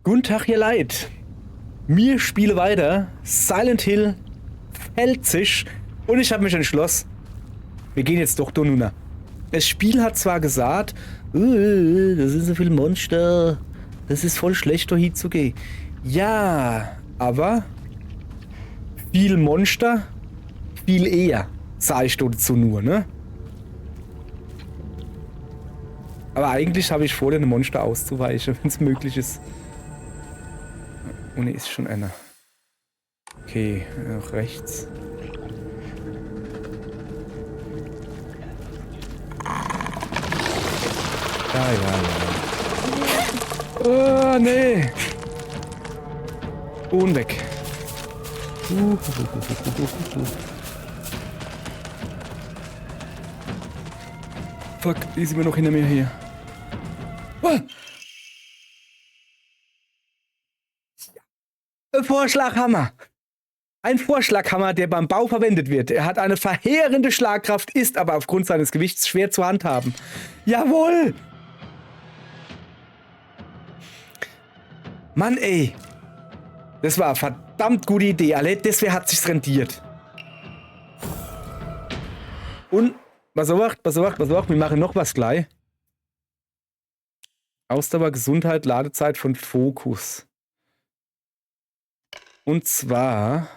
Guten Tag, ihr Leid. Wir spielen weiter. Silent Hill Feldzig. Und ich habe mich entschlossen, wir gehen jetzt doch Donuna. Das Spiel hat zwar gesagt, das sind so viele Monster, das ist voll schlecht, da hinzugehen. Ja, aber viel Monster, viel eher, sage ich dazu nur, ne? Aber eigentlich habe ich vor, den Monster auszuweichen, wenn es möglich ist. Oh ne, ist schon einer. Okay, nach rechts. Ja. Oh, nee. Und weg. Fuck, die sind wir noch hinter mir hier. Ah. Ein Vorschlaghammer. Ein Vorschlaghammer, der beim Bau verwendet wird. Er hat eine verheerende Schlagkraft, ist aber aufgrund seines Gewichts schwer zu handhaben. Jawohl! Mann, ey. Das war eine verdammt gute Idee, alle. Deswegen hat sich's rentiert. Und, was macht, wir machen noch was gleich. Ausdauer, Gesundheit, Ladezeit von Fokus. Und zwar...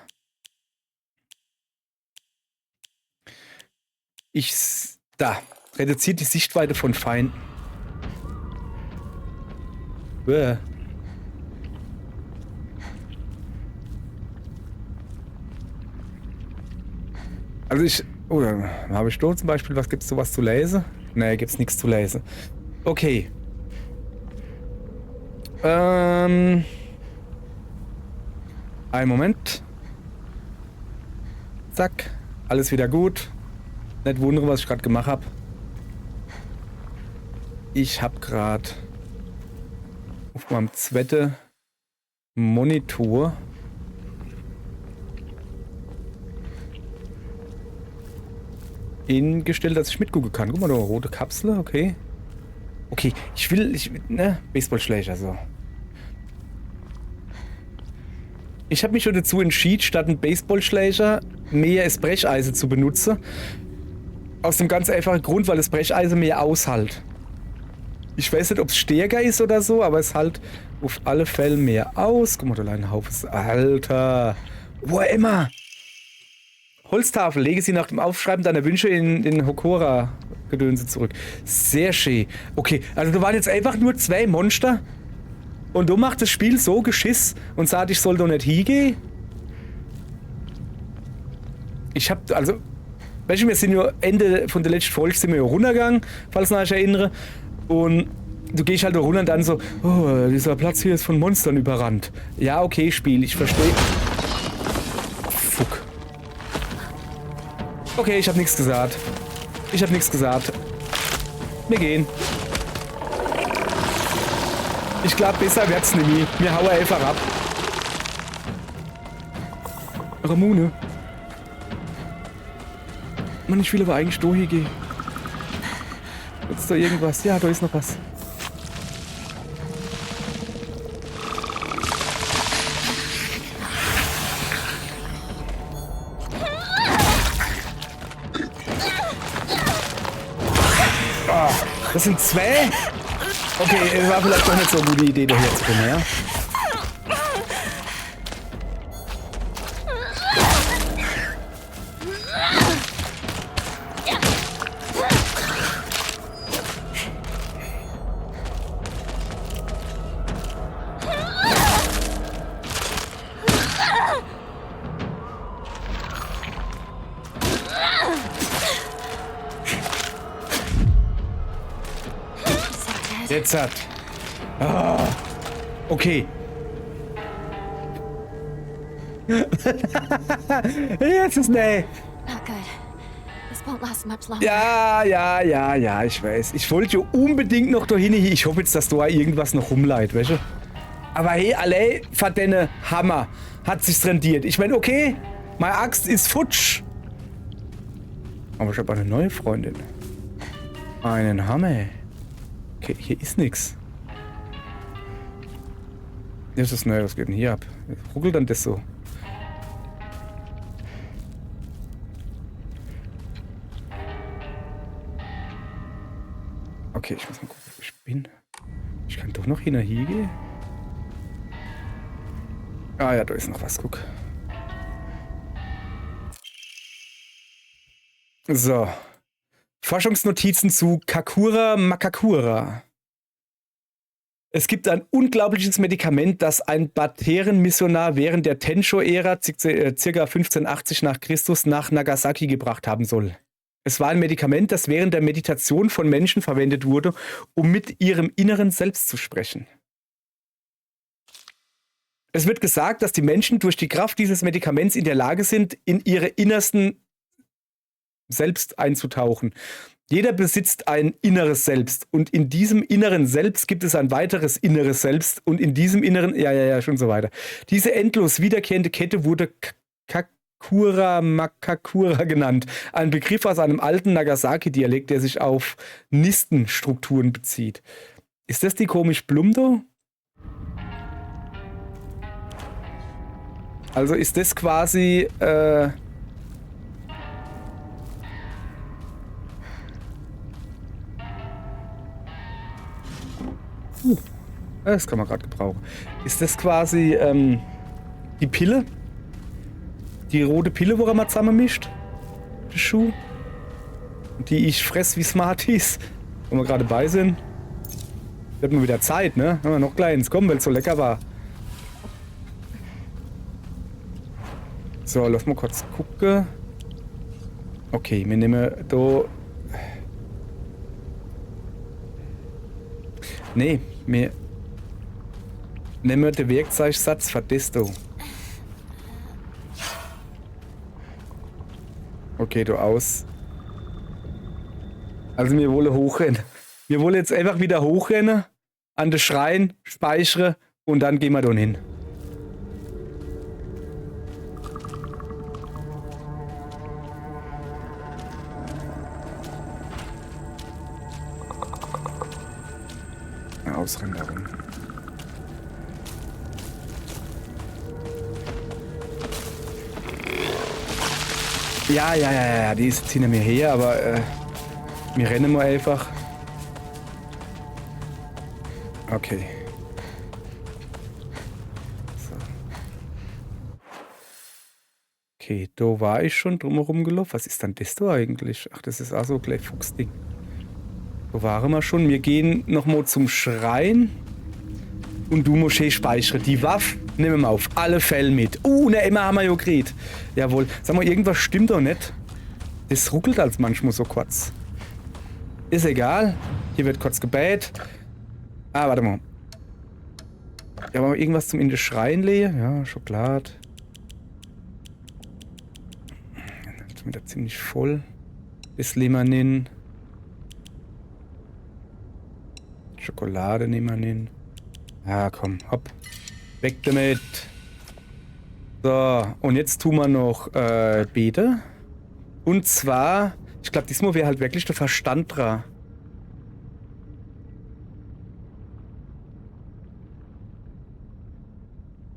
Da. Reduziert die Sichtweite von Feinden. Bäh. Also ich... Oh, dann habe ich da zum Beispiel... Was gibt's sowas zu lesen? Nee, gibt's nichts zu lesen. Okay. Einen Moment. Zack. Alles wieder gut. Nicht wundern, was ich gerade gemacht habe. Ich habe gerade auf meinem zweiten Monitor eingestellt, dass ich mitgucken kann. Guck mal, da rote Kapsel, okay. Okay, ich will ne, Baseballschläger, so. Ich habe mich schon dazu entschieden, statt einen Baseballschläger mehr das Brecheisen zu benutzen. Aus dem ganz einfachen Grund, weil das Brecheisen mehr aushält. Ich weiß nicht, ob es stärker ist oder so, aber es hält auf alle Fälle mehr aus. Guck mal, da ein Haufen. Alter. Wo immer. Holztafel. Lege sie nach dem Aufschreiben deiner Wünsche in den Hokora-Gedönse zurück. Sehr schön. Okay, also da waren jetzt einfach nur 2 Monster. Und du machst das Spiel so Geschiss und sagst, ich soll doch nicht hingehen. Ich hab, also... Weißt du, wir sind ja Ende von der letzten Folge sind wir ja runtergegangen, falls ich mich erinnere. Und du gehst halt da runter und dann so, oh, dieser Platz hier ist von Monstern überrannt. Ja, okay, Spiel, ich verstehe. Fuck. Okay, ich hab nichts gesagt. Wir gehen. Ich glaube, besser wird's nicht mehr. Wir hauen einfach ab. Ramune. Mann, ich will aber eigentlich da hier gehen. Ist da irgendwas? Ja, da ist noch was. Oh, das sind 2? Okay, es war vielleicht doch nicht so eine gute Idee, da herzukommen, ja? Jetzt hat. Oh, okay. Jetzt ist nee. Ja, ich weiß. Ich wollte ja unbedingt noch dahin. Ich hoffe jetzt, dass da irgendwas noch rumleitet, weißt du? Aber hey, alle verdenne Hammer. Hat sich's rendiert. Ich meine, okay, meine Axt ist futsch. Aber ich habe eine neue Freundin. Einen Hammer. Okay, hier ist nichts. Das ist neu, was geht denn hier ab? Ruckelt dann das so? Okay, ich muss mal gucken, wo ich bin. Ich kann doch noch hier gehen. Ah ja, da ist noch was, guck. So. Forschungsnotizen zu Kakura Makakura. Es gibt ein unglaubliches Medikament, das ein Bakterienmissionar während der Tensho-Ära, ca. 1580 nach Christus, nach Nagasaki gebracht haben soll. Es war ein Medikament, das während der Meditation von Menschen verwendet wurde, um mit ihrem inneren Selbst zu sprechen. Es wird gesagt, dass die Menschen durch die Kraft dieses Medikaments in der Lage sind, in ihre innersten Selbst einzutauchen. Jeder besitzt ein inneres Selbst und in diesem inneren Selbst gibt es ein weiteres inneres Selbst und in diesem inneren, schon so weiter. Diese endlos wiederkehrende Kette wurde Kakura Makakura genannt, ein Begriff aus einem alten Nagasaki-Dialekt, der sich auf Nistenstrukturen bezieht. Ist das die komisch Blumdo? Also ist das quasi, das kann man gerade gebrauchen. Ist das quasi die Pille? Die rote Pille, woran man zusammen mischt? Der Schuh? Die ich fress wie Smarties. Wo wir gerade bei sind. Wird mal wieder Zeit, ne? Haben wir noch kleins. Komm, weil es so lecker war. So, lass mal kurz gucken. Okay, wir nehmen da. Nee, wir nehmen den Werkzeugsatz für das da. Okay, du aus. Also wir wollen hochrennen. Wir wollen jetzt einfach wieder hochrennen, an den Schrein, speichern und dann gehen wir da hin. Ausrennen darum. Ja, die ist jetzt hinter mir her, aber wir rennen mal einfach. Okay. So. Okay, da war ich schon drumherum gelaufen. Was ist denn das da eigentlich? Ach, das ist auch so gleich Fuchsding. Da waren wir schon. Wir gehen nochmal zum Schrein. Und du musst speichern. Die Waffe nehmen wir auf alle Fälle mit. Ne, immer haben wir ja geredet. Jawohl. Sag mal, irgendwas stimmt doch nicht. Das ruckelt als manchmal so kurz. Ist egal. Hier wird kurz gebet. Ah, warte mal. Ja, aber irgendwas zum in den Schrein legen? Ja, Schokolade. Jetzt ist wieder ziemlich voll. Das Limanin. Schokolade nehmen wir hin. Ja, komm, hopp. Weg damit. So, und jetzt tun wir noch Bete. Und zwar, ich glaube, diesmal wäre halt wirklich der Verstand dran.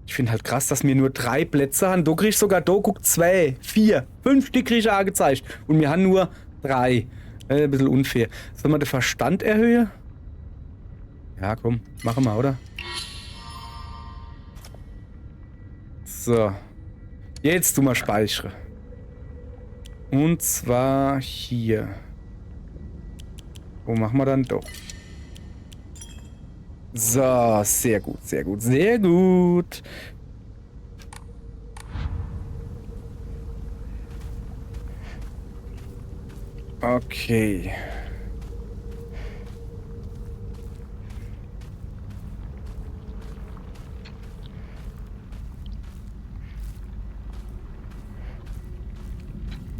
Ich finde halt krass, dass wir nur 3 Plätze haben. Du kriegst sogar, du guck 2, 4, 5 Stück krieg ich angezeigt. Und wir haben nur 3. Ein bisschen unfair. Sollen wir den Verstand erhöhen? Ja, komm, machen wir, oder? So. Jetzt tun wir speichern. Und zwar hier. Wo machen wir dann doch? So, sehr gut, sehr gut, sehr gut. Okay.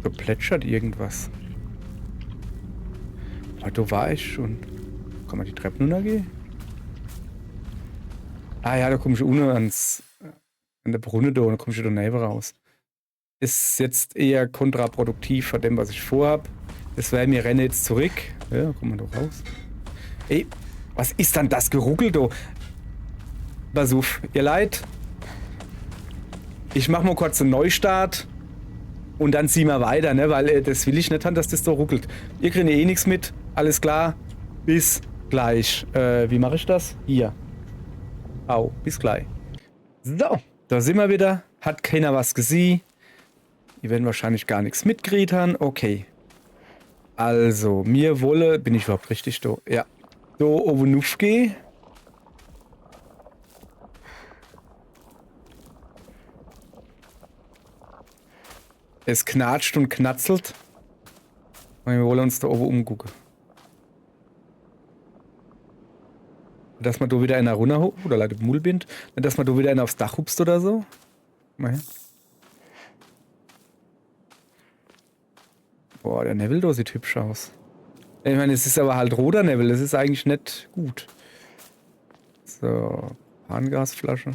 Da plätschert irgendwas. Aber da war ich schon. Kann man die Treppen runtergehen? Ah ja, da komme ich unten an der Brunne da und da komme ich da neben raus. Ist jetzt eher kontraproduktiv von dem, was ich vorhab. Das wäre mir renne jetzt zurück. Ja, kommen wir doch raus. Ey, was ist dann das Geruckel da? pass auf, ihr Leid. Ich mach mal kurz einen Neustart. Und dann ziehen wir weiter, ne? Weil das will ich nicht haben, dass das da ruckelt. Ihr kriegt eh nichts mit. Alles klar. Bis gleich. Wie mache ich das? Hier. Au, bis gleich. So, da sind wir wieder. Hat keiner was gesehen. Die werden wahrscheinlich gar nichts mitgekriegt haben. Okay. Also, mir wolle... Bin ich überhaupt richtig da? Ja. Da oben aufgehen. Es knatscht und knatzelt. Und wir wollen uns da oben umgucken. Dass man da wieder einer runterholt. Oder leider Mulbind. Dass man da wieder einer aufs Dach hupst oder so. Mal her. Boah, der Neville da sieht hübsch aus. Ich meine, es ist aber halt roter Neville. Das ist eigentlich nicht gut. So. Harngasflasche.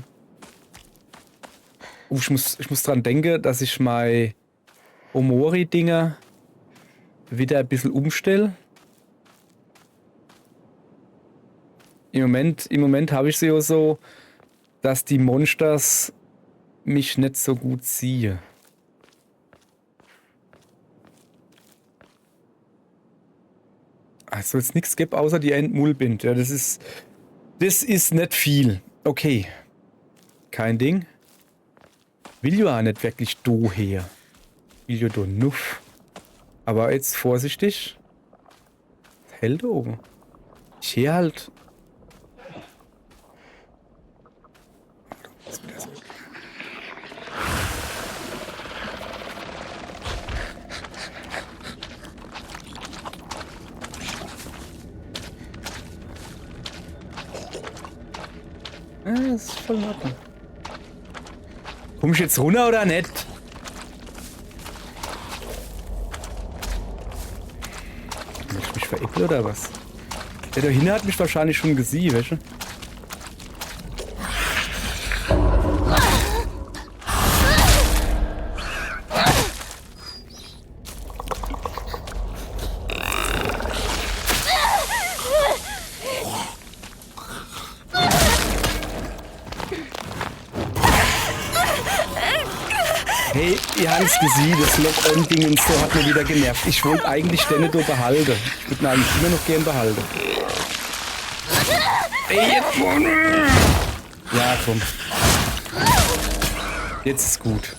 Ich muss dran denken, dass ich mein Omori-Dinger wieder ein bisschen umstelle. Im Moment habe ich sie ja so, dass die Monsters mich nicht so gut ziehen. Also jetzt nichts gibt, außer die Endmulbind. Ja, das ist nicht viel. Okay. Kein Ding. Will ja nicht wirklich do her. Will ja do nuff. Aber jetzt vorsichtig. Was hält da oben? Ich hier halt. Ja, das ist voll in Ordnung. Komm ich jetzt runter oder nicht? Will ich mich veräppeln oder was? Der da hinten hat mich wahrscheinlich schon gesehen, weißt du? Hey, ihr habt es gesehen, das Lock-on-Ding und so hat mir wieder genervt. Ich wollte eigentlich den nicht behalten. Ich würde ihn eigentlich immer noch gern behalten. Ey, jetzt vorne! Ja, komm. Jetzt ist gut.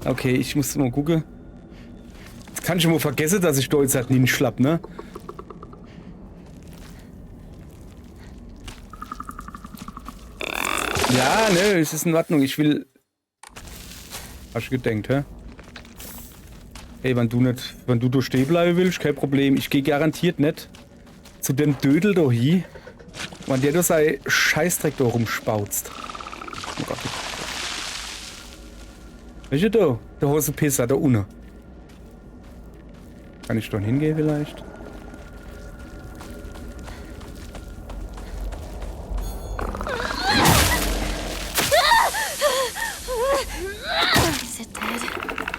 Okay, ich muss mal gucken. Jetzt kann ich mal vergessen, dass ich da jetzt halt nicht schlapp, ne? Ja, ne, es ist in Ordnung. Ich will... Hast du gedenkt, hä? Hey, wenn du da stehen bleiben willst, kein Problem. Ich gehe garantiert nicht zu dem Dödel da hin, wenn der da sein Scheißdreck da rumspauzt. Oh Gott. Weißt du da? Der Hosenpisser, da unten. Kann ich da hingehen vielleicht?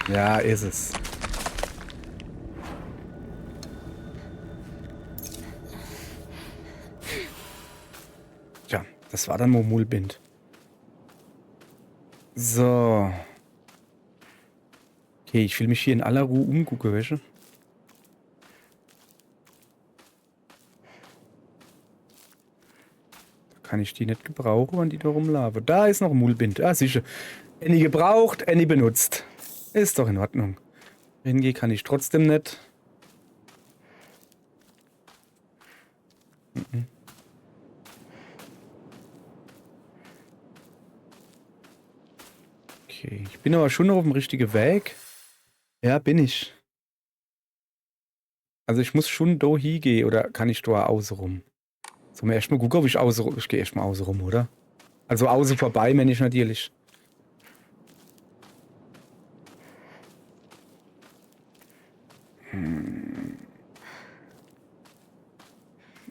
Ja, ist es. Tja, das war dann Mulbind. So. Okay, ich will mich hier in aller Ruhe umgucken, weißt du? Da kann ich die nicht gebrauchen, wenn die da rumlaufen. Da ist noch Mulbind. Ah, sicher. Any gebraucht, any benutzt. Ist doch in Ordnung. Hingehen kann ich trotzdem nicht. Okay, ich bin aber schon noch auf dem richtigen Weg. Ja, bin ich. Also ich muss schon da hingehen, oder kann ich da außen rum? Sollen wir erstmal gucken, ob ich außen rum... Ich gehe erstmal außen rum, oder? Also außen vorbei, meine ich natürlich.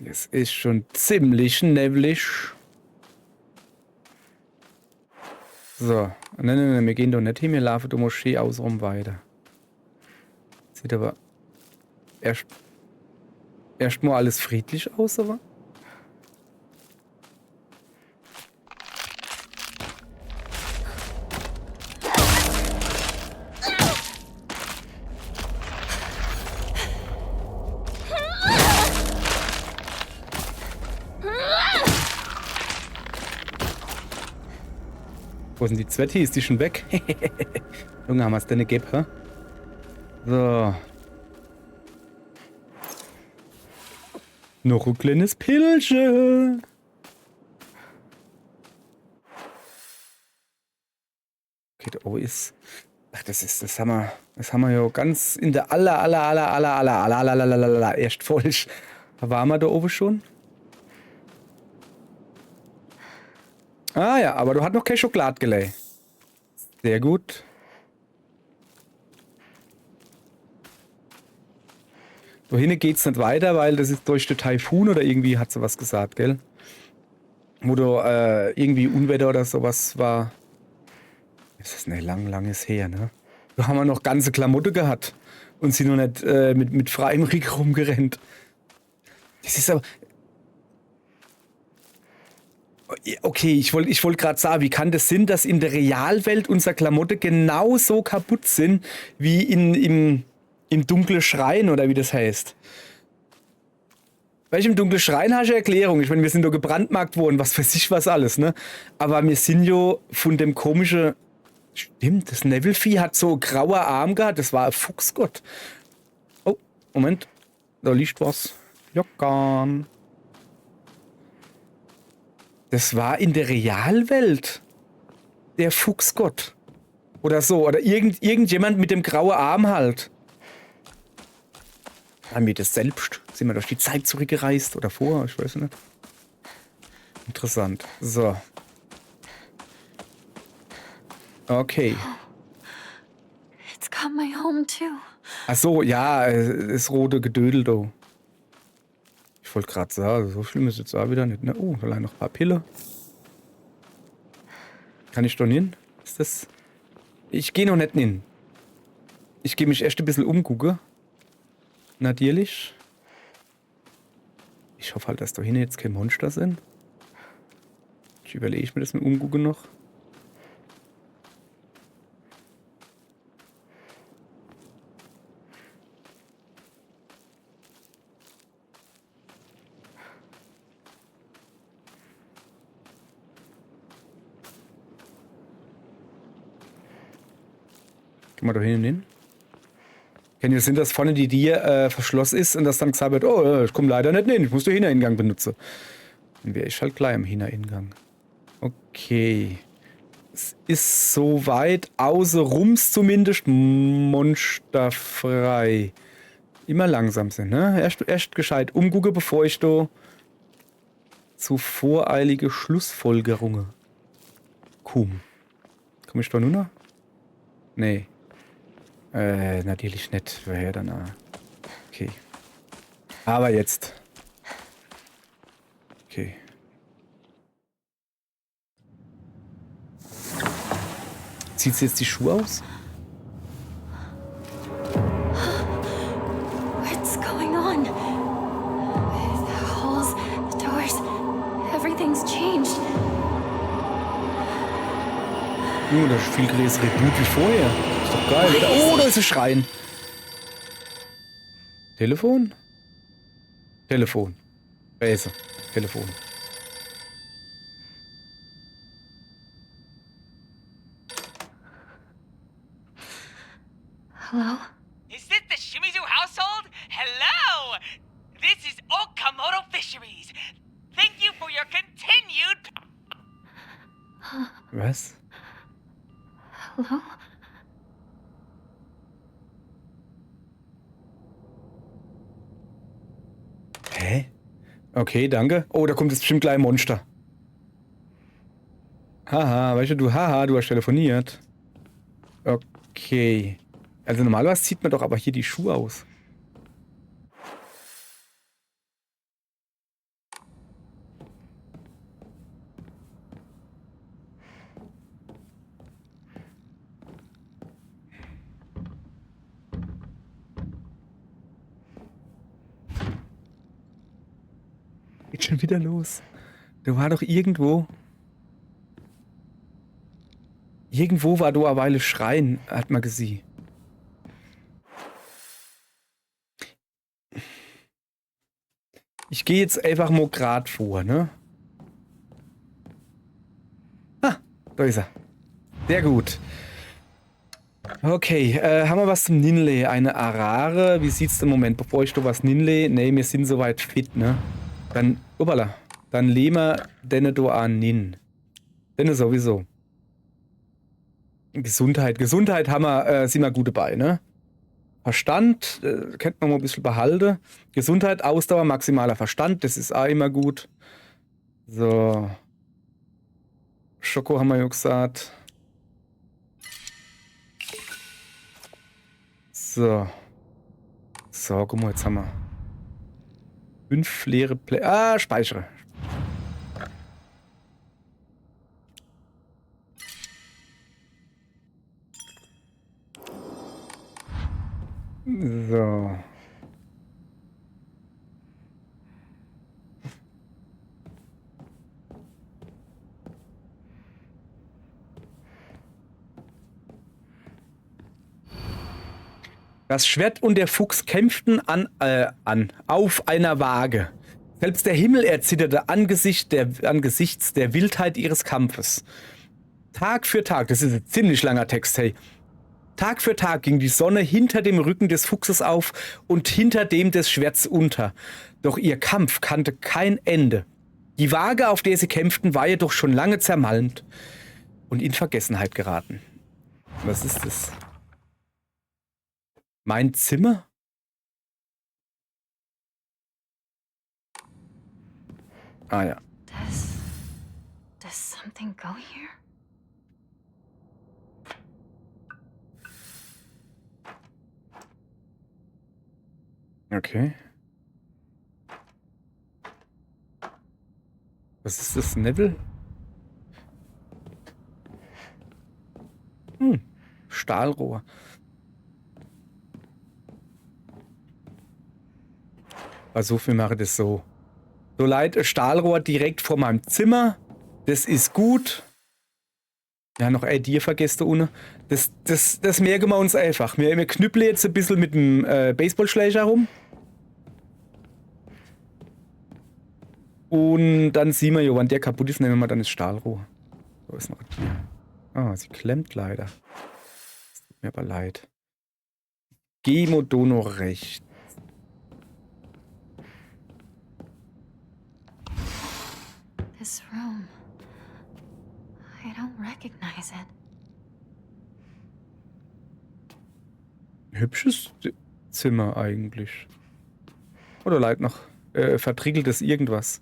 Es ist schon ziemlich neblig. So. Nein, wir gehen doch nicht hin, wir laufen die Moschee außenrum weiter. Sieht aber erst... erstmal alles friedlich aus, aber. Wo sind die Zwetti? Ist die schon weg? Junge, haben wir es denn gegeben, hä? So. Noch ein kleines Pilze. Okay, da oben ist. Ach, das haben wir ja ganz in der erst falsch. Waren wir da oben schon? Ah ja, aber du hast noch kein Schokolade gelegt. Sehr gut. Wohin geht's nicht weiter, weil das ist durch den Taifun oder irgendwie hat sie was gesagt, gell? Wo da irgendwie Unwetter oder sowas war. Das ist nicht langes her, ne? Da haben wir noch ganze Klamotte gehabt und sind noch nicht mit freiem Rieck rumgerannt. Das ist aber. Okay, ich wollt gerade sagen, wie kann das sein, dass in der Realwelt unsere Klamotte genauso kaputt sind wie im dunklen Schrein oder wie das heißt? Weil im dunklen Schrein hast du eine Erklärung. Ich meine, wir sind da gebrandmarkt worden, was weiß ich was alles, ne? Aber wir sind ja von dem komischen. Stimmt, das Neville-Vieh hat so graue Arm gehabt, das war ein Fuchsgott. Oh, Moment. Da liegt was. Jockern. Das war in der Realwelt der Fuchsgott. Oder so. Oder irgendjemand mit dem grauen Arm halt. Haben wir das selbst? Sind wir durch die Zeit zurückgereist? Oder vor? Ich weiß nicht. Interessant. So. Okay. It's got my home too. Ach so, ja, das rote Gedödel da. Ich wollte gerade sagen, so schlimm ist jetzt auch wieder nicht. Ne? Oh, allein noch ein paar Pille. Kann ich doch nicht hin? Ist das... Ich gehe noch nicht hin. Ich gehe mich erst ein bisschen umgucken. Natürlich. Ich hoffe halt, dass da hinten jetzt kein Monster sind. Ich überlege mir das mit Umgucken noch. Gehen wir da hinten hin. Kann ja sein, dass vorne die Tür verschlossen ist und das dann gesagt wird, oh, ich komme leider nicht hin, ich muss den Hintereingang benutzen. Dann wäre ich halt gleich am Hintereingang. Okay. Es ist soweit außer Rums zumindest monsterfrei. Immer langsam sind, ne? Erst gescheit umgucken, bevor ich da zu voreilige Schlussfolgerungen komme. Komme ich da nur noch? Nee. Natürlich nicht. Woher dann? Okay. Aber jetzt. Okay. Zieht sie jetzt die Schuhe aus? What's going on? The halls, the doors, everything's changed. Das ist viel größere Blut wie vorher. Ist doch geil, oder? Oh, da ist ein Schrein. Telefon? Telefon. Bäse. Telefon. Hello? Is this the Shimizu household? Hello! This is Okamoto Fisheries. Thank you for your continued... Was? Hello? Hä? Okay, danke. Oh, da kommt jetzt bestimmt gleich ein Monster. Haha, weißt du, du hast telefoniert. Okay. Also normalerweise zieht man doch aber hier die Schuhe aus. Geht schon wieder los. Da war doch irgendwo... Irgendwo war da eine Weile Schreien, hat man gesehen. Ich gehe jetzt einfach mal grad vor, ne? Ah, da ist er. Sehr gut. Okay, haben wir was zum Ninle? Eine Arare. Wie sieht's im Moment? Bevor ich da was Ninle... Ne, wir sind soweit fit, ne? Dann, uppala. Dann lehnen wir denne da an Nin. Denne sowieso. Gesundheit. Gesundheit haben wir, sind wir gut dabei, ne? Verstand, könnte man mal ein bisschen behalten. Gesundheit, Ausdauer, maximaler Verstand, das ist auch immer gut. So. Schoko haben wir ja gesagt. So. So, guck mal, jetzt haben wir 5 leere Plätze. Ah, speichere. So. Das Schwert und der Fuchs kämpften auf einer Waage. Selbst der Himmel erzitterte angesichts der Wildheit ihres Kampfes. Tag für Tag, das ist ein ziemlich langer Text, hey. Tag für Tag ging die Sonne hinter dem Rücken des Fuchses auf und hinter dem des Schwerts unter. Doch ihr Kampf kannte kein Ende. Die Waage, auf der sie kämpften, war jedoch schon lange zermalmt und in Vergessenheit geraten. Was ist das? Mein Zimmer? Ah ja. Does something go here? Okay. Was ist das, Neville? Stahlrohr. Also viel mache ich das so. So leid, Stahlrohr direkt vor meinem Zimmer. Das ist gut. Ja, noch ein Tier vergesst du ohne. Das merken wir uns einfach. Wir knüppeln jetzt ein bisschen mit dem Baseballschläger rum. Und dann sehen wir ja, wenn der kaputt ist, nehmen wir dann das Stahlrohr. So ist noch ein Tier. Ah, sie klemmt leider. Das tut mir aber leid. Gemodono recht. This room. I don't recognize it. Hübsches Zimmer eigentlich. Oder leid noch vertriegeltes irgendwas.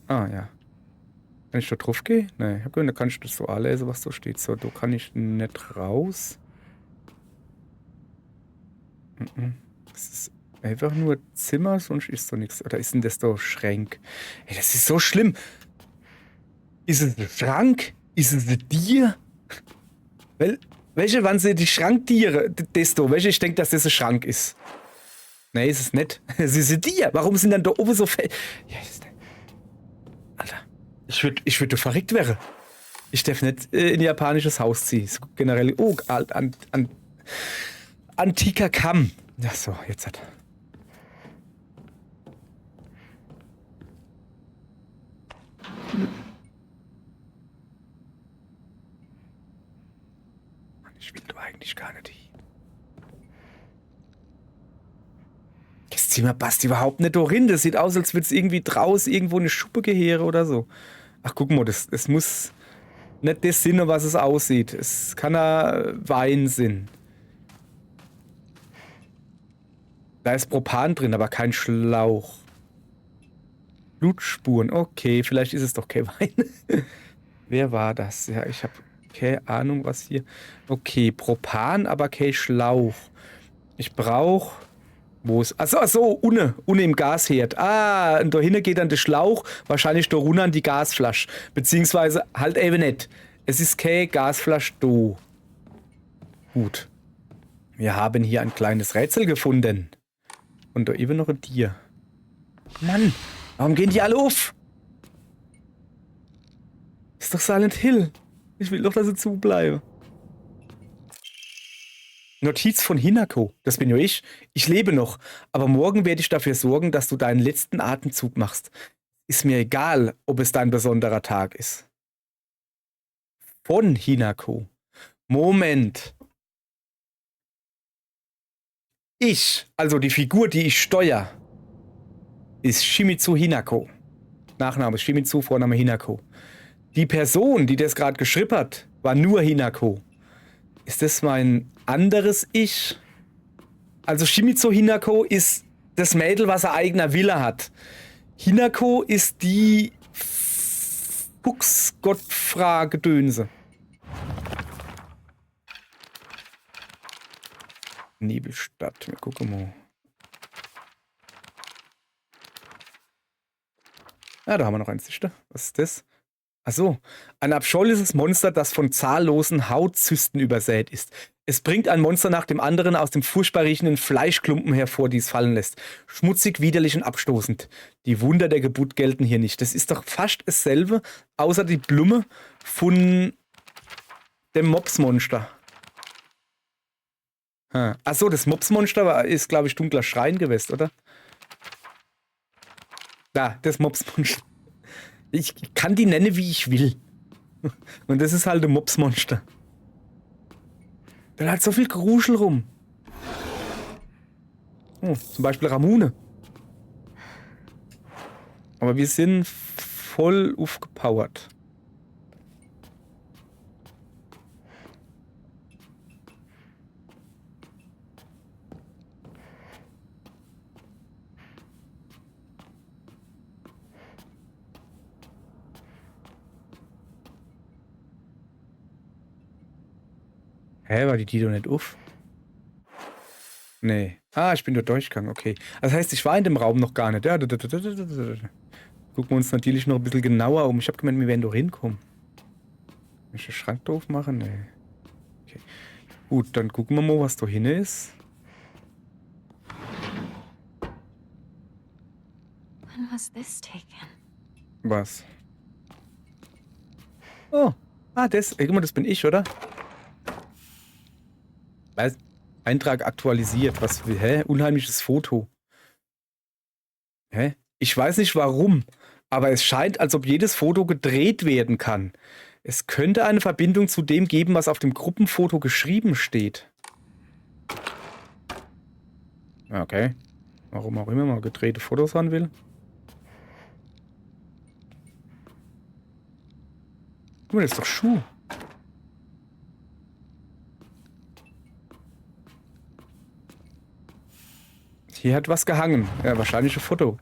Ah, ja. Kann ich da drauf gehen? Nein, ich hab gehört, da kann ich das so anlesen, was da steht. So, da kann ich nicht raus. Das ist einfach nur Zimmer, sonst ist da nichts. Oder ist denn das da Schrank? Ey, das ist so schlimm. Ist es ein Schrank? Ist es ein Tier? Welche waren sie die Schranktiere? Das da? Welche ich denke, dass das ein Schrank ist? Nee, ist es nicht. Es ist ein Tier. Warum sind dann da oben so fett? Ja, Alter. Ich würd verrückt werden. Ich darf nicht in ein japanisches Haus ziehen. So generell. Oh, antiker Kamm. Ja, so, jetzt hat. Ich will doch eigentlich gar nicht hin. Das Zimmer passt überhaupt nicht dahin. Das sieht aus, als würde es irgendwie draußen irgendwo eine Schuppe geheere oder so. Ach, guck mal, das muss nicht das Sinne, was es aussieht. Es kann ja Wein sein. Da ist Propan drin, aber kein Schlauch. Blutspuren, okay, vielleicht ist es doch kein Wein. Wer war das? Ja, ich habe keine Ahnung, was hier... Okay, Propan, aber kein Schlauch. Ich brauche... Wo ist... Achso, unne im Gasherd. Ah, und da hinten geht dann der Schlauch, wahrscheinlich da runter an die Gasflasche. Beziehungsweise halt eben nicht. Es ist keine Gasflasche da. Gut. Wir haben hier ein kleines Rätsel gefunden. Und da eben noch ein Tier. Mann, Warum gehen die alle auf? Ist doch Silent Hill. Ich will doch, dass sie zubleiben. Notiz von Hinako. Das bin ja ich. Ich lebe noch. Aber morgen werde ich dafür sorgen, dass du deinen letzten Atemzug machst. Ist mir egal, ob es dein besonderer Tag ist. Von Hinako. Moment. Ich, also die Figur, die ich steuere, ist Shimizu Hinako. Nachname Shimizu, Vorname Hinako. Die Person, die das gerade geschrieben hat, war nur Hinako. Ist das mein anderes Ich? Also Shimizu Hinako ist das Mädel, was er eigener Wille hat. Hinako ist die Fuchsgottfrau-Gedönse. Nebelstadt, wir gucken mal. Ah, da haben wir noch eins, siehst du? Was ist das? Achso, ein abscheuliches Monster, das von zahllosen Hautzysten übersät ist. Es bringt ein Monster nach dem anderen aus dem furchtbar riechenden Fleischklumpen hervor, die es fallen lässt. Schmutzig, widerlich und abstoßend. Die Wunder der Geburt gelten hier nicht. Das ist doch fast dasselbe, außer die Blume von dem Mopsmonster. Achso, das Mopsmonster ist, glaube ich, dunkler Schrein gewesen, oder? Da, das Mopsmonster. Ich kann die nennen, wie ich will. Und das ist halt ein Mopsmonster. Da hat so viel Gruschel rum. Oh, zum Beispiel Ramune. Aber wir sind voll aufgepowert. Hä, war die doch nicht auf? Nee. Ah, ich bin dort durchgegangen, okay. Das heißt, ich war in dem Raum noch gar nicht. Ja, gucken wir uns natürlich noch ein bisschen genauer um. Ich habe gemeint, wir werden doch hinkommen. Kann ich den Schrank doof machen? Nee. Okay. Gut, dann gucken wir mal, was da hin ist. When was this taken? Was? Oh. Ah, das. Ey, guck mal, das bin ich, oder? Was? Eintrag aktualisiert. Was? Hä? Unheimliches Foto. Hä? Ich weiß nicht warum, aber es scheint, als ob jedes Foto gedreht werden kann. Es könnte eine Verbindung zu dem geben, was auf dem Gruppenfoto geschrieben steht. Okay. Warum auch immer man gedrehte Fotos haben will. Guck mal, das ist doch Schuh. Hier hat was gehangen. Ja, wahrscheinlich ein Foto.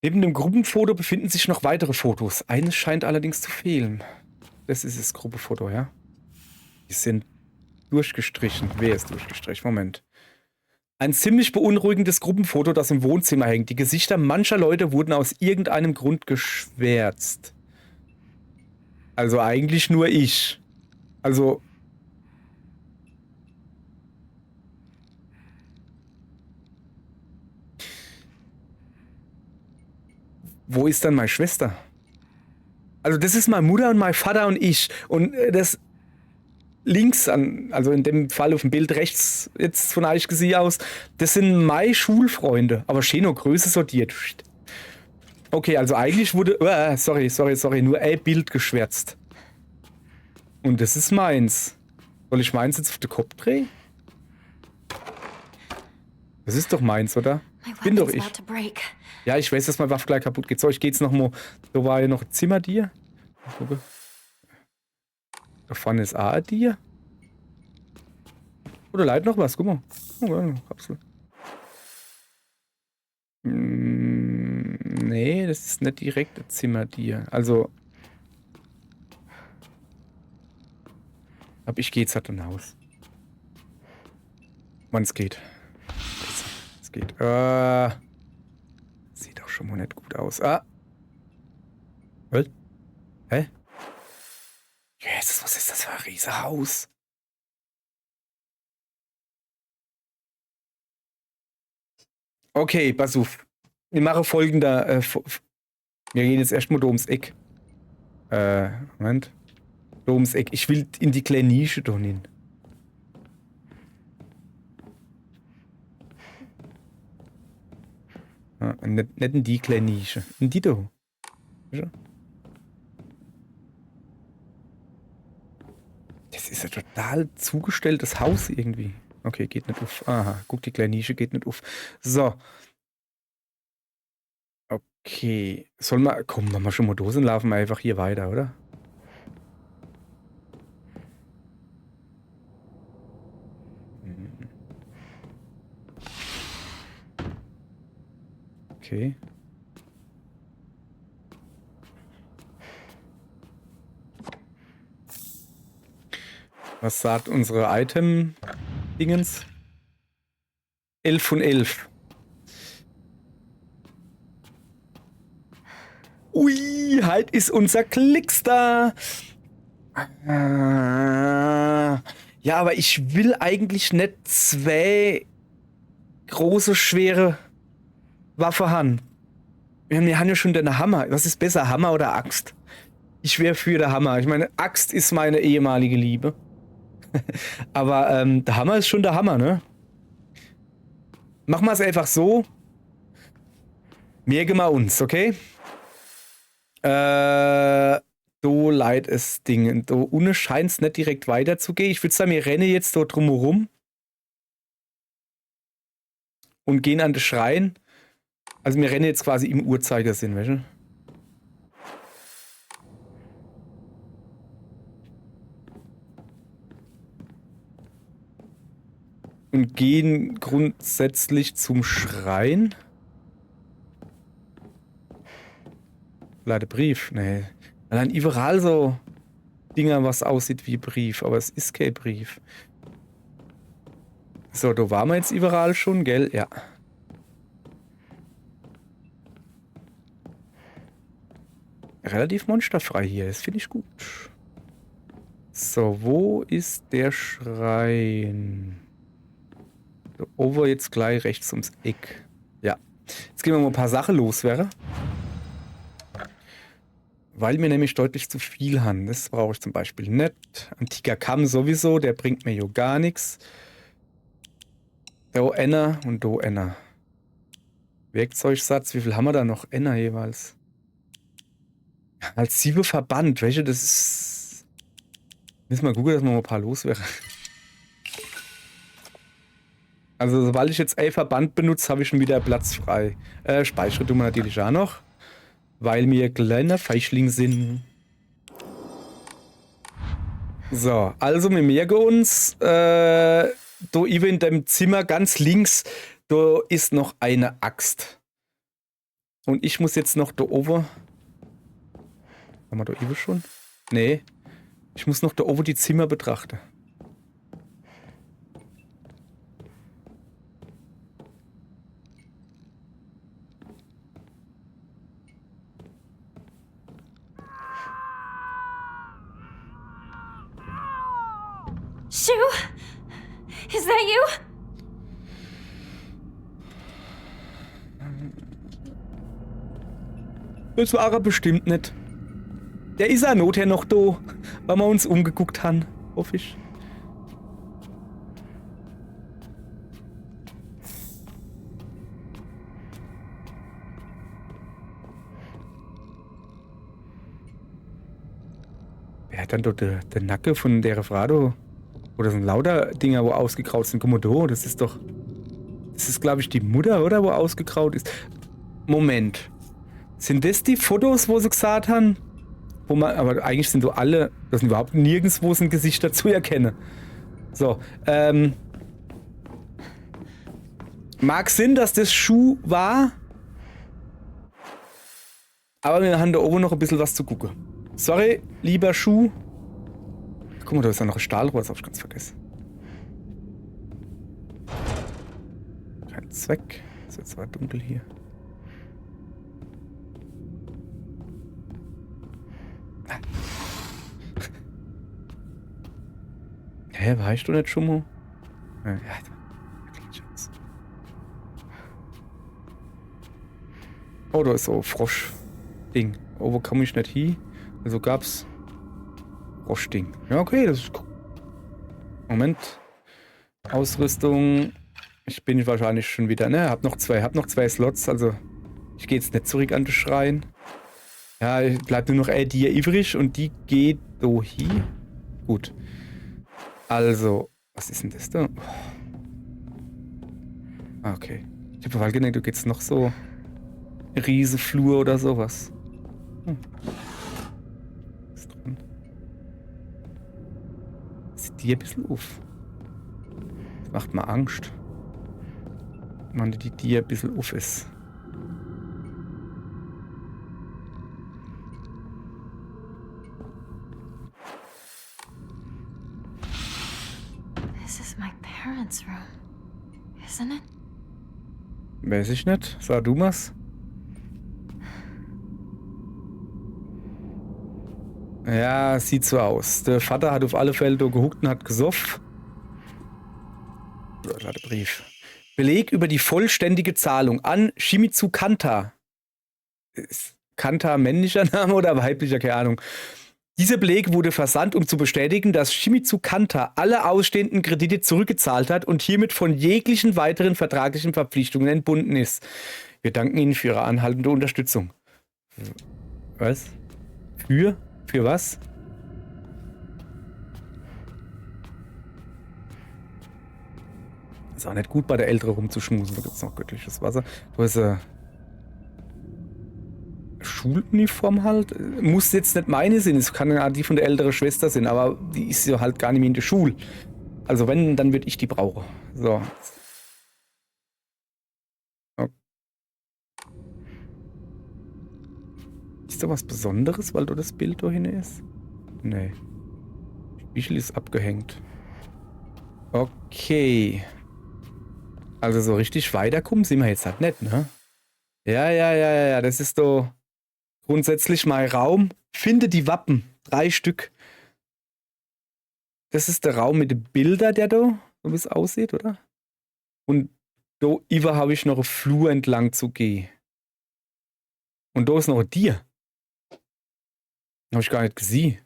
Neben dem Gruppenfoto befinden sich noch weitere Fotos. Eines scheint allerdings zu fehlen. Das ist das Gruppenfoto, ja? Die sind durchgestrichen. Wer ist durchgestrichen? Moment. Ein ziemlich beunruhigendes Gruppenfoto, das im Wohnzimmer hängt. Die Gesichter mancher Leute wurden aus irgendeinem Grund geschwärzt. Also eigentlich nur ich. Also... Wo ist dann meine Schwester? Also das ist meine Mutter und mein Vater und ich. Und das links, also in dem Fall auf dem Bild rechts, jetzt von euch gesehen aus, das sind meine Schulfreunde. Aber schön noch Größe sortiert. Okay, also eigentlich wurde, sorry, nur ein Bild geschwärzt. Und das ist meins. Soll ich meins jetzt auf den Kopf drehen? Das ist doch meins, oder? Bin doch ich. Ja, ich weiß, dass meine Waffe gleich kaputt geht. So, ich geht's noch mal. Da war ja noch ein Zimmer dir. Da vorne ist auch ein dir. Oder leid noch was, guck mal. Oh, Kapsel. Nee, das ist nicht direkt ein Zimmer dir. Also. Aber ich gehe jetzt halt dann aus. Wann es geht. Es geht. Sieht auch schon mal nicht gut aus. Ah. Was? Hä? Jesus, was ist das für ein Riesenhaus? Okay, pass auf. Wir machen folgender. Wir gehen jetzt erstmal da ums Eck. Moment. Da ums Eck. Ich will in die kleine Nische da hin. Ja, nicht in die kleine Nische. In die da. Ja. Das ist ein total zugestelltes Haus irgendwie. Okay, geht nicht auf. Aha, guck, die kleine Nische geht nicht auf. So. Okay. Sollen wir. Komm, wenn wir schon mal da sind, laufen wir einfach hier weiter, oder? Okay. Was sagt unsere Item-Dingens? 11 von 11. Ui, halt ist unser Klicks da. Ja, aber ich will eigentlich nicht zwei große, schwere Waffe haben. Wir haben ja schon den Hammer. Was ist besser, Hammer oder Axt? Ich wäre für den Hammer. Ich meine, Axt ist meine ehemalige Liebe. Aber der Hammer ist schon der Hammer, ne? Machen wir es einfach so. Merken wir uns, okay? Do leid es Dingen. Do ohne scheint es nicht direkt weiterzugehen. Ich würde sagen, wir rennen jetzt dort drumherum. Und gehen an den Schrein. Also wir rennen jetzt quasi im Uhrzeigersinn, weißt du? Und gehen grundsätzlich zum Schrein. Leider Brief. Nee. Allein überall so Dinger, was aussieht wie Brief, aber es ist kein Brief. So, da waren wir jetzt überall schon, gell? Ja. Relativ monsterfrei hier, das finde ich gut. So, wo ist der Schrein? Da oben jetzt gleich rechts ums Eck. Ja. Jetzt gehen wir mal ein paar Sachen loswerden. Weil mir nämlich deutlich zu viel haben. Das brauche ich zum Beispiel nicht. Antiker Kamm sowieso, der bringt mir jo gar nichts. Da einer und da einer. Werkzeugsatz, wie viel haben wir da noch? Einer jeweils. Als 7 Verband, welche das ist. Müssen wir gucken, dass wir mal ein paar loswerden. Also, sobald ich jetzt Verband benutze, habe ich schon wieder Platz frei. Speichere tun wir natürlich auch noch. Weil wir kleine Feischling sind. So, also wir merken uns, da eben in dem Zimmer ganz links, da ist noch eine Axt. Und ich muss jetzt noch da oben. Haben wir da eben schon? Nee. Ich muss noch da oben die Zimmer betrachten. Shu? Is that you? Das war er bestimmt nicht. Der ist ja nother noch da, weil wir uns umgeguckt haben. Hoffe ich. Wer hat dann dort der Nacke von der Frado? Oder sind lauter Dinger, wo ausgekraut sind? Guck mal da, das ist doch... Das ist, glaube ich, die Mutter, oder? Wo ausgekraut ist. Moment. Sind das die Fotos, wo sie gesagt haben? Wo man, aber eigentlich sind so alle... Das sind überhaupt nirgendwo ein Gesicht dazu erkennen. So, mag Sinn, dass das Schuh war. Aber wir haben da oben noch ein bisschen was zu gucken. Sorry, lieber Schuh. Guck mal, da ist ja noch ein Stahlrohr, das hab ich ganz vergessen. Kein Zweck. Ist jetzt zwar dunkel hier. Hä, weißt du nicht schon mal? Ja, Oh, da ist so ein Frosch-Ding. Oh, wo komme ich nicht hin? Also gab's Frosch-Ding. Ja, okay, das ist cool. Moment. Ausrüstung. Ich bin wahrscheinlich schon wieder, ne? Hab noch zwei Slots, also ich gehe jetzt nicht zurück an den Schrein. Ja, bleibt nur noch die hier übrig und die geht da hin. Gut. Also, was ist denn das da? Ah, okay. Ich habe mal gedacht, du geht's noch so Riesenflur oder sowas. Was ist drin? Sieht die ein bisschen auf. Das macht mir Angst. Wenn die ein bisschen auf ist. This is my parents' room, isn't it? Weiß ich nicht. Sag du mal's. Ja, sieht so aus. Der Vater hat auf alle Fälle da gehuckt und hat gesoffen. Da hat der Brief. Beleg über die vollständige Zahlung an Shimizu Kanta. Ist Kanta männlicher Name oder weiblicher? Keine Ahnung. Dieser Beleg wurde versandt, um zu bestätigen, dass Shimizu Kanta alle ausstehenden Kredite zurückgezahlt hat und hiermit von jeglichen weiteren vertraglichen Verpflichtungen entbunden ist. Wir danken Ihnen für Ihre anhaltende Unterstützung. Was? Für? Für was? Ist auch nicht gut, bei der Ältere rumzuschmusen. Da gibt es noch göttliches Wasser. Du hast eine Schuluniform halt. Muss jetzt nicht meine sein. Es kann ja die von der älteren Schwester sein, aber die ist ja halt gar nicht mehr in der Schule. Also wenn, dann würde ich die brauchen. So. Okay. Ist da was Besonderes, weil da das Bild da hin ist? Nee. Die Spiegel ist abgehängt. Okay. Also so richtig weiterkommen sind wir jetzt halt nicht, ne? Ja. Das ist so grundsätzlich mein Raum. Finde die Wappen. 3 Stück. Das ist der Raum mit den Bildern, der da, so wie es aussieht, oder? Und da über habe ich noch einen Flur entlang zu gehen. Und da ist noch ein Tier. Habe ich gar nicht gesehen.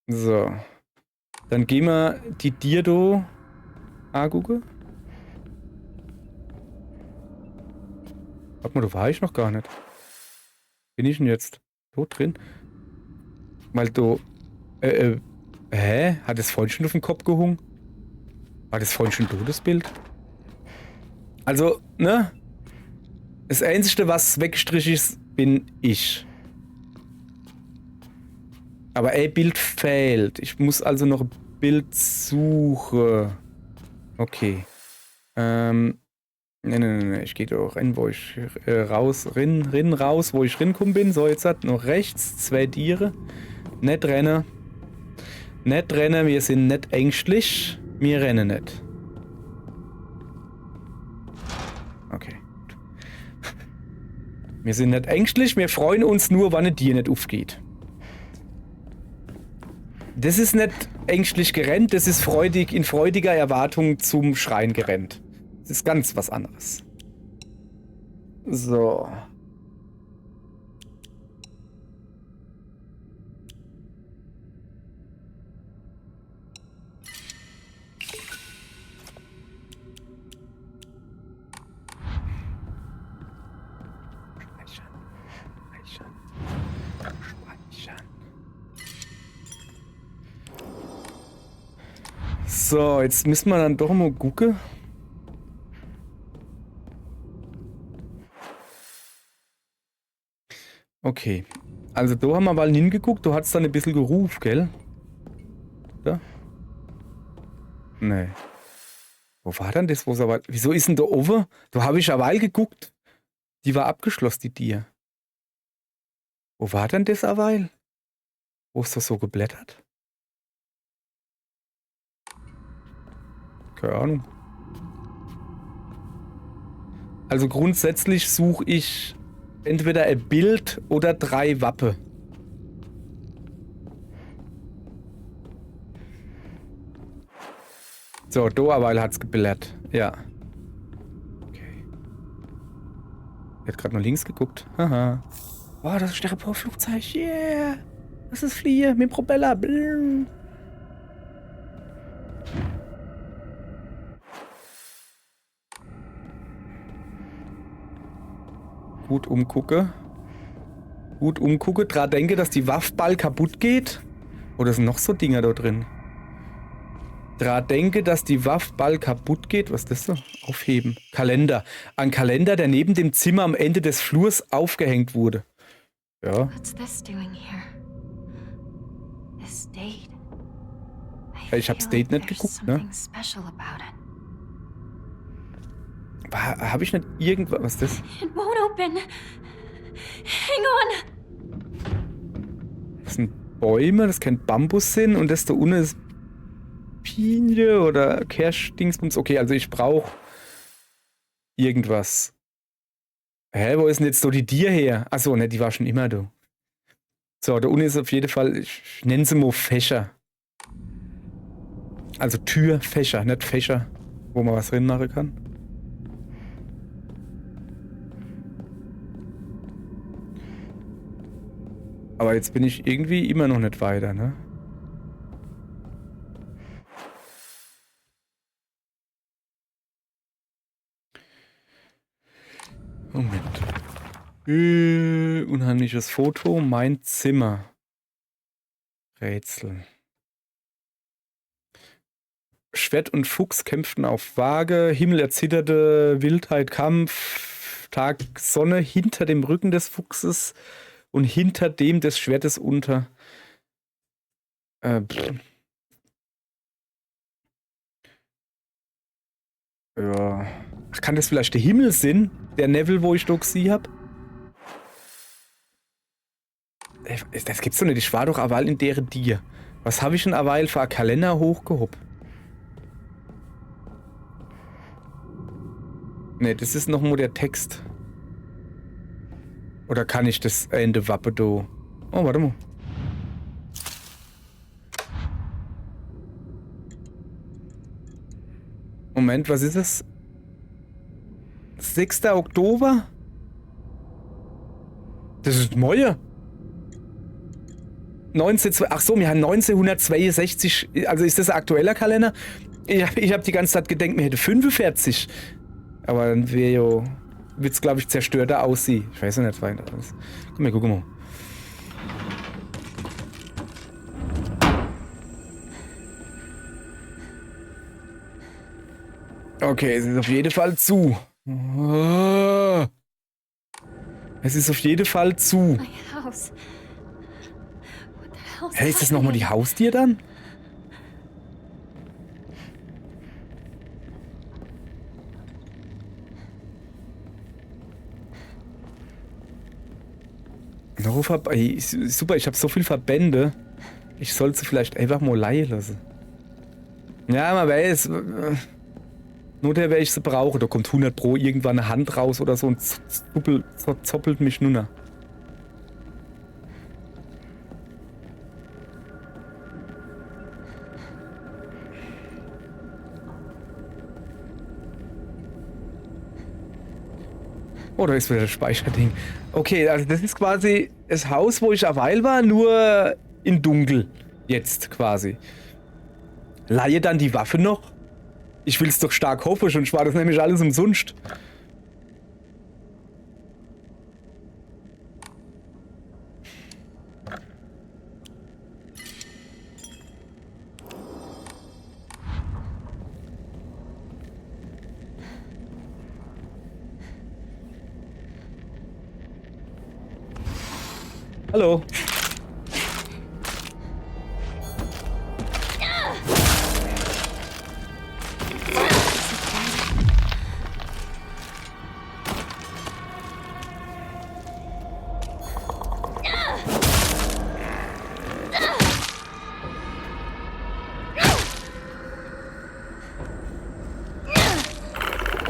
So. Dann gehen wir die Tier da angucken. Warte mal, da war ich noch gar nicht. Bin ich denn jetzt tot drin? Weil du... Hat das vorhin schon auf den Kopf gehungen? War das vorhin schon das Bild? Also, ne? Das Einzige, was weggestrichen ist, bin ich. Aber Bild fehlt. Ich muss also noch ein Bild suchen. Okay. Nee. Ich gehe doch rein, wo ich raus, raus, wo ich rinkommen bin. So, jetzt hat noch rechts 2 Tiere. Nicht rennen. Nicht rennen, wir sind nicht ängstlich. Wir rennen nicht. Okay. Wir sind nicht ängstlich, wir freuen uns nur, wann ein Tier nicht aufgeht. Das ist nicht ängstlich gerannt, das ist freudig, in freudiger Erwartung zum Schrein gerannt. Das ist ganz was anderes. So. So, jetzt müssen wir dann doch mal gucken. Okay. Also da haben wir mal hingeguckt, du hast dann ein bisschen gerufen, gell? Da? Nee. Wo war denn das? Wieso ist denn da oben? Da habe ich eine Weile geguckt. Die war abgeschlossen, die Tier. Wo war denn das eine Weile? Wo ist das so geblättert? Keine Ahnung. Also grundsätzlich suche ich entweder ein Bild oder 3 Wappen. So, Doaweil hat's gebillert. Ja. Okay. Er hat gerade nur links geguckt. Haha. Oh, das ist Styropor-Flugzeug. Yeah. Das ist Fliehe mit Propeller. Blum. Gut umgucke. Gut umgucke. Dran denke, dass die Waffball kaputt geht. Oder sind noch so Dinger da drin? Dran denke, dass die Waffball kaputt geht. Was ist das so? Aufheben. Kalender. Ein Kalender, der neben dem Zimmer am Ende des Flurs aufgehängt wurde. Ja. What's this doing here? This date. Ich hab's Date nicht geguckt, ne? Special about it. Habe ich nicht irgendwas... Was ist das? It won't open. Hang on. Das sind Bäume, das kann Bambus sein und das da unten ist Pinie oder Kirschdingsbums. Okay, also ich brauche irgendwas. Hä, wo ist denn jetzt so die Tier her? Achso, ne, die war schon immer da. So, da unten ist auf jeden Fall, ich nenne sie mal Fächer. Also Türfächer, nicht Fächer, wo man was drin machen kann. Aber jetzt bin ich irgendwie immer noch nicht weiter, ne? Moment. Unheimliches Foto. Mein Zimmer. Rätsel. Schwert und Fuchs kämpften auf Waage. Himmel erzitterte. Wildheit, Kampf. Tag, Sonne hinter dem Rücken des Fuchses und hinter dem des Schwertes unter. Ja. Ach, kann das vielleicht der Himmel sein? Der Neville, wo ich doch sie hab? Das gibt's doch nicht. Ich war doch aweil in deren Dir. Was habe ich denn aweil für einen Kalender hochgehoben? Ne, das ist noch nur der Text. Oder kann ich das Ende Wappe do? Oh, warte mal. Moment, was ist es? 6. Oktober? Das ist Neue. 19, ach so, wir haben 1962, also ist das ein aktueller Kalender? Ich hab die ganze Zeit gedacht, mir hätte 45. Aber dann wäre ja, wird's glaube ich zerstörter aussehen. Ich weiß ja nicht weiter. Komm mal, guck mal. Okay, es ist auf jeden Fall zu. Es ist auf jeden Fall zu. My house. What the hell's Hey, ist das nochmal die Haustier dann? Ey, super, ich habe so viel Verbände. Ich sollte sie vielleicht einfach mal leihen lassen. Ja, man weiß. Nur der, wer ich sie brauche. Da kommt 100 Pro irgendwann eine Hand raus oder so und zoppelt mich nur noch. Oh, da ist wieder das Speicherding. Okay, also das ist quasi das Haus, wo ich aweil war, nur in dunkel. Jetzt quasi. Leihe dann die Waffe noch? Ich will es doch stark hoffen, sonst war das nämlich alles umsonst. Hallo.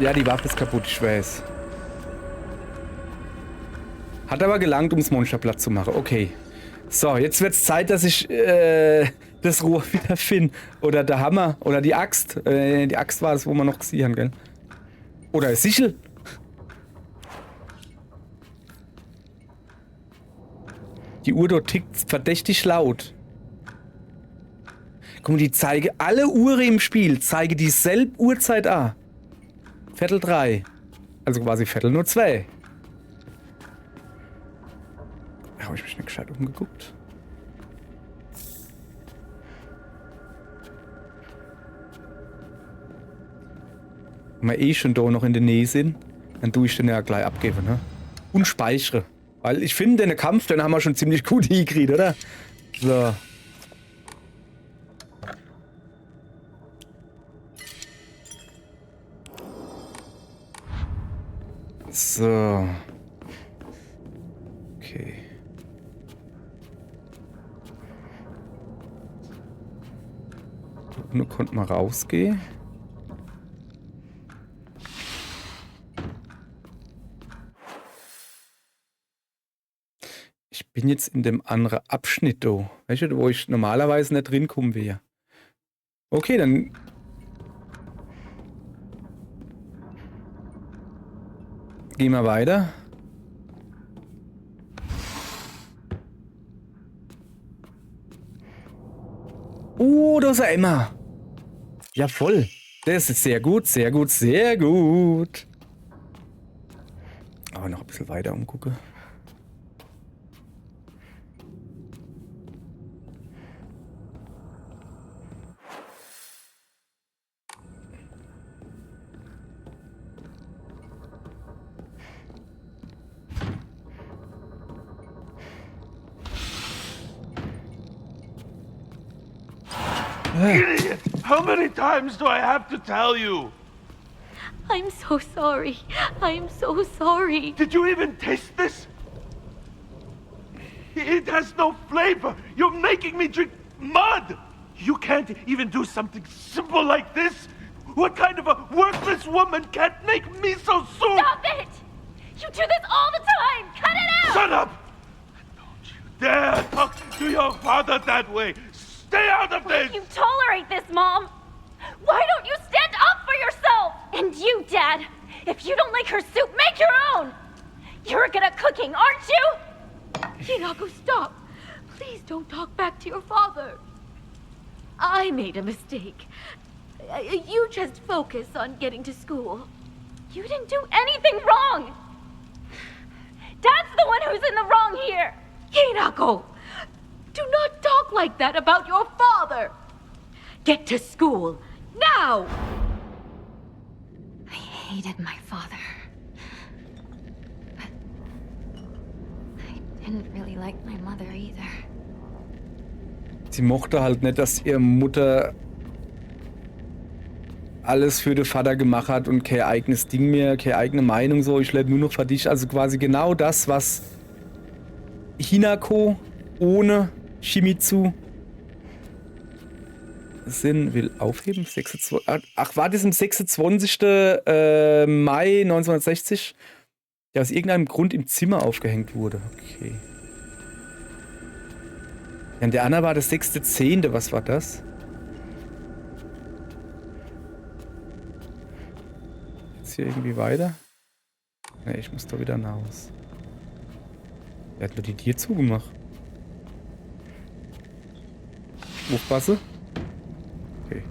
Ja, die Waffe ist kaputt, ich weiß. Hat aber gelangt, um das Monster platt zu machen. Okay. So, jetzt wird's Zeit, dass ich das Rohr wieder finden. Oder der Hammer. Oder die Axt. Die Axt war es, wo man noch gesehen haben, gell? Oder eine Sichel. Die Uhr dort tickt verdächtig laut. Guck mal, die zeigen alle Uhren im Spiel, zeigen dieselbe Uhrzeit an. Viertel 3. Also quasi Viertel nur 2. Habe ich mich nicht gescheit umgeguckt? Wenn wir eh schon da noch in der Nähe sind, dann tue ich den ja gleich abgeben, ne? Und speichere. Weil ich finde, den Kampf, den haben wir schon ziemlich gut hingekriegt, oder? So. So. Okay. Nur konnte man rausgehen. Ich bin jetzt in dem anderen Abschnitt, da. Weißt du, wo ich normalerweise nicht drin kommen wäre. Okay, dann. Gehen wir weiter. Oh, da ist er Emma. Ja, voll. Das ist sehr gut, sehr gut, sehr gut. Aber noch ein bisschen weiter umgucken. Idiot! How many times do I have to tell you? I'm so sorry. I'm so sorry. Did you even taste this? It has no flavor. You're making me drink mud. You can't even do something simple like this. What kind of a worthless woman can't make miso soup? Stop it! You do this all the time! Cut it out! Shut up! Don't you dare talk to your father that way. Stay out of this! You tolerate this, Mom! Why don't you stand up for yourself? And you, Dad! If you don't like her soup, make your own! You're good at cooking, aren't you? Hinako, stop! Please don't talk back to your father. I made a mistake. You just focus on getting to school. You didn't do anything wrong! Dad's the one who's in the wrong here! Hinako! Do not talk like that about your father! Get to school, now! I hated my father. But I didn't really like my mother either. Sie mochte halt nicht, dass ihre Mutter alles für den Vater gemacht hat und kein eigenes Ding mehr, keine eigene Meinung so. Ich lebe nur noch für dich. Also quasi genau das, was Hinako ohne Shimizu Sinn will aufheben. 26, ach, war das am 26. Mai 1960? Der aus irgendeinem Grund im Zimmer aufgehängt wurde. Okay. Ja, und der andere war das 6.10. Was war das? Jetzt hier irgendwie weiter? Ne, ich muss da wieder hinaus. Wer hat nur die Tür zugemacht? Aufpasse. Okay.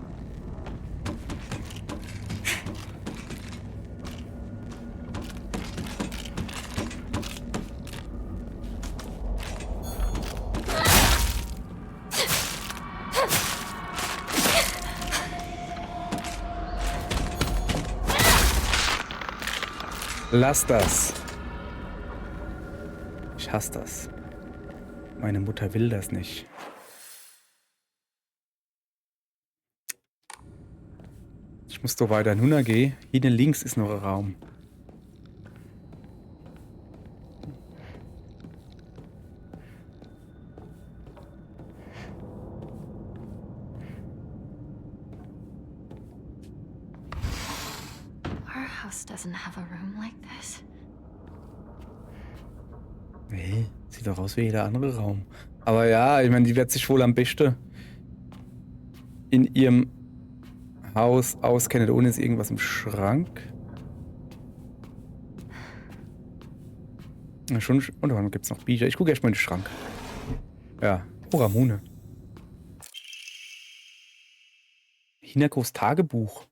Lass das. Ich hasse das. Meine Mutter will das nicht. Ich muss doch weiter hinuntergehen. Hier links ist noch ein Raum. Our house doesn't have a room like this. Nee, sieht doch aus wie jeder andere Raum. Aber ja, ich meine, die wird sich wohl am besten in ihrem Haus auskenne. Da unten ist irgendwas im Schrank. Na schon, und da gibt es noch Bücher. Ich gucke erst mal in den Schrank. Ja, oh, Ramune. Hinakos Tagebuch.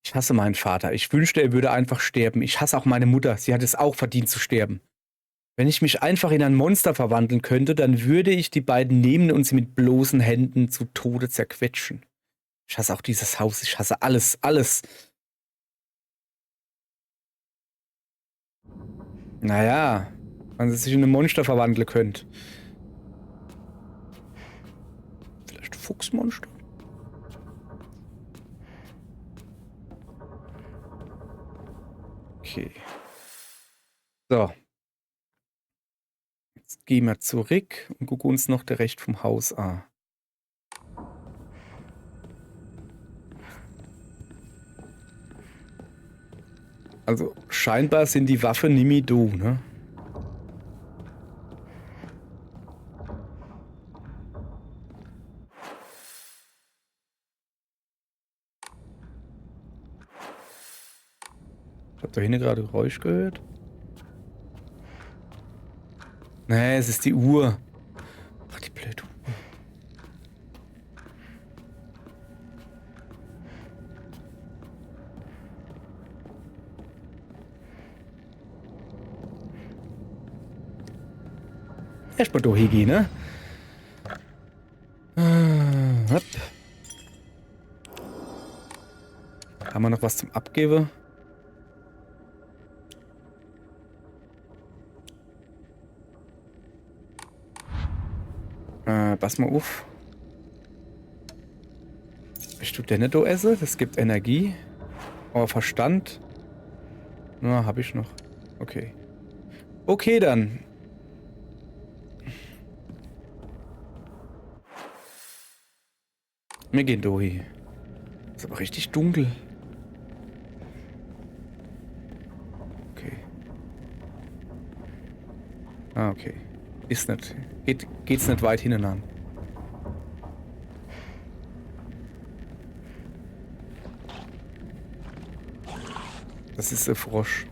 Ich hasse meinen Vater. Ich wünschte, er würde einfach sterben. Ich hasse auch meine Mutter. Sie hat es auch verdient zu sterben. Wenn ich mich einfach in ein Monster verwandeln könnte, dann würde ich die beiden nehmen und sie mit bloßen Händen zu Tode zerquetschen. Ich hasse auch dieses Haus. Ich hasse alles, alles. Naja, wenn sie sich in ein Monster verwandeln könnt. Vielleicht Fuchsmonster? Okay. So. Jetzt gehen wir zurück und gucken uns noch der Rest vom Haus an. Also scheinbar sind die Waffen Nimido, ne? Ich hab da hinten gerade Geräusch gehört. Nee, es ist die Uhr. Ach, die blöde Uhr. Erstmal da hingehen, ne? Hopp. Haben wir noch was zum Abgeben? Pass mal auf. Ich tue den nicht da essen, das gibt Energie. Aber Verstand. Na, hab ich noch. Okay. Okay, dann. Wir gehen durch. Ist aber richtig dunkel. Okay. Ah, okay. Ist nicht. Geht's nicht weit hinten an. Das ist ein Frosch.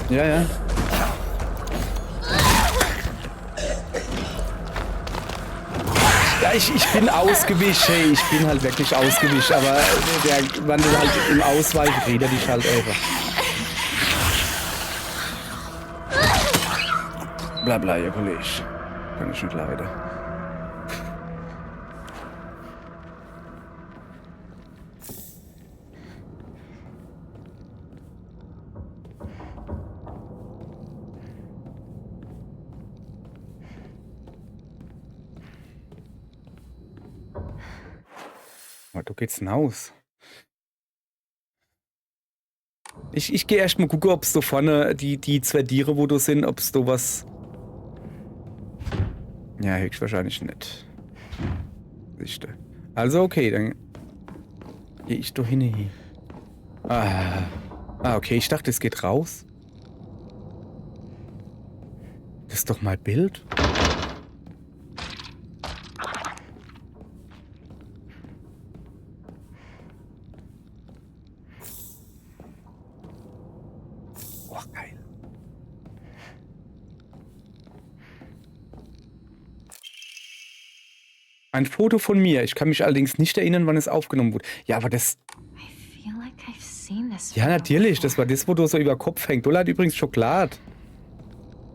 Ja, ja. Ja, ich bin ausgewischt, hey, ich bin halt wirklich ausgewischt, aber wenn du halt im Ausweichen redet dich halt einfach. Blabla, ihr Kollege. Kann ich nicht leiden. Du geht's hinaus. Ich gehe erst mal gucken, ob es da vorne die zwei Tiere, wo du sind, ob es da was. Ja, höchstwahrscheinlich nicht. Siehste. Also okay, dann gehe ich da hin. Okay, ich dachte, es geht raus. Das ist doch mal Bild. Geil. Ein Foto von mir. Ich kann mich allerdings nicht erinnern, wann es aufgenommen wurde. Ja, aber das... Ja, natürlich. Das war das, wo du so über Kopf hängt. Dola hat übrigens Schokolade.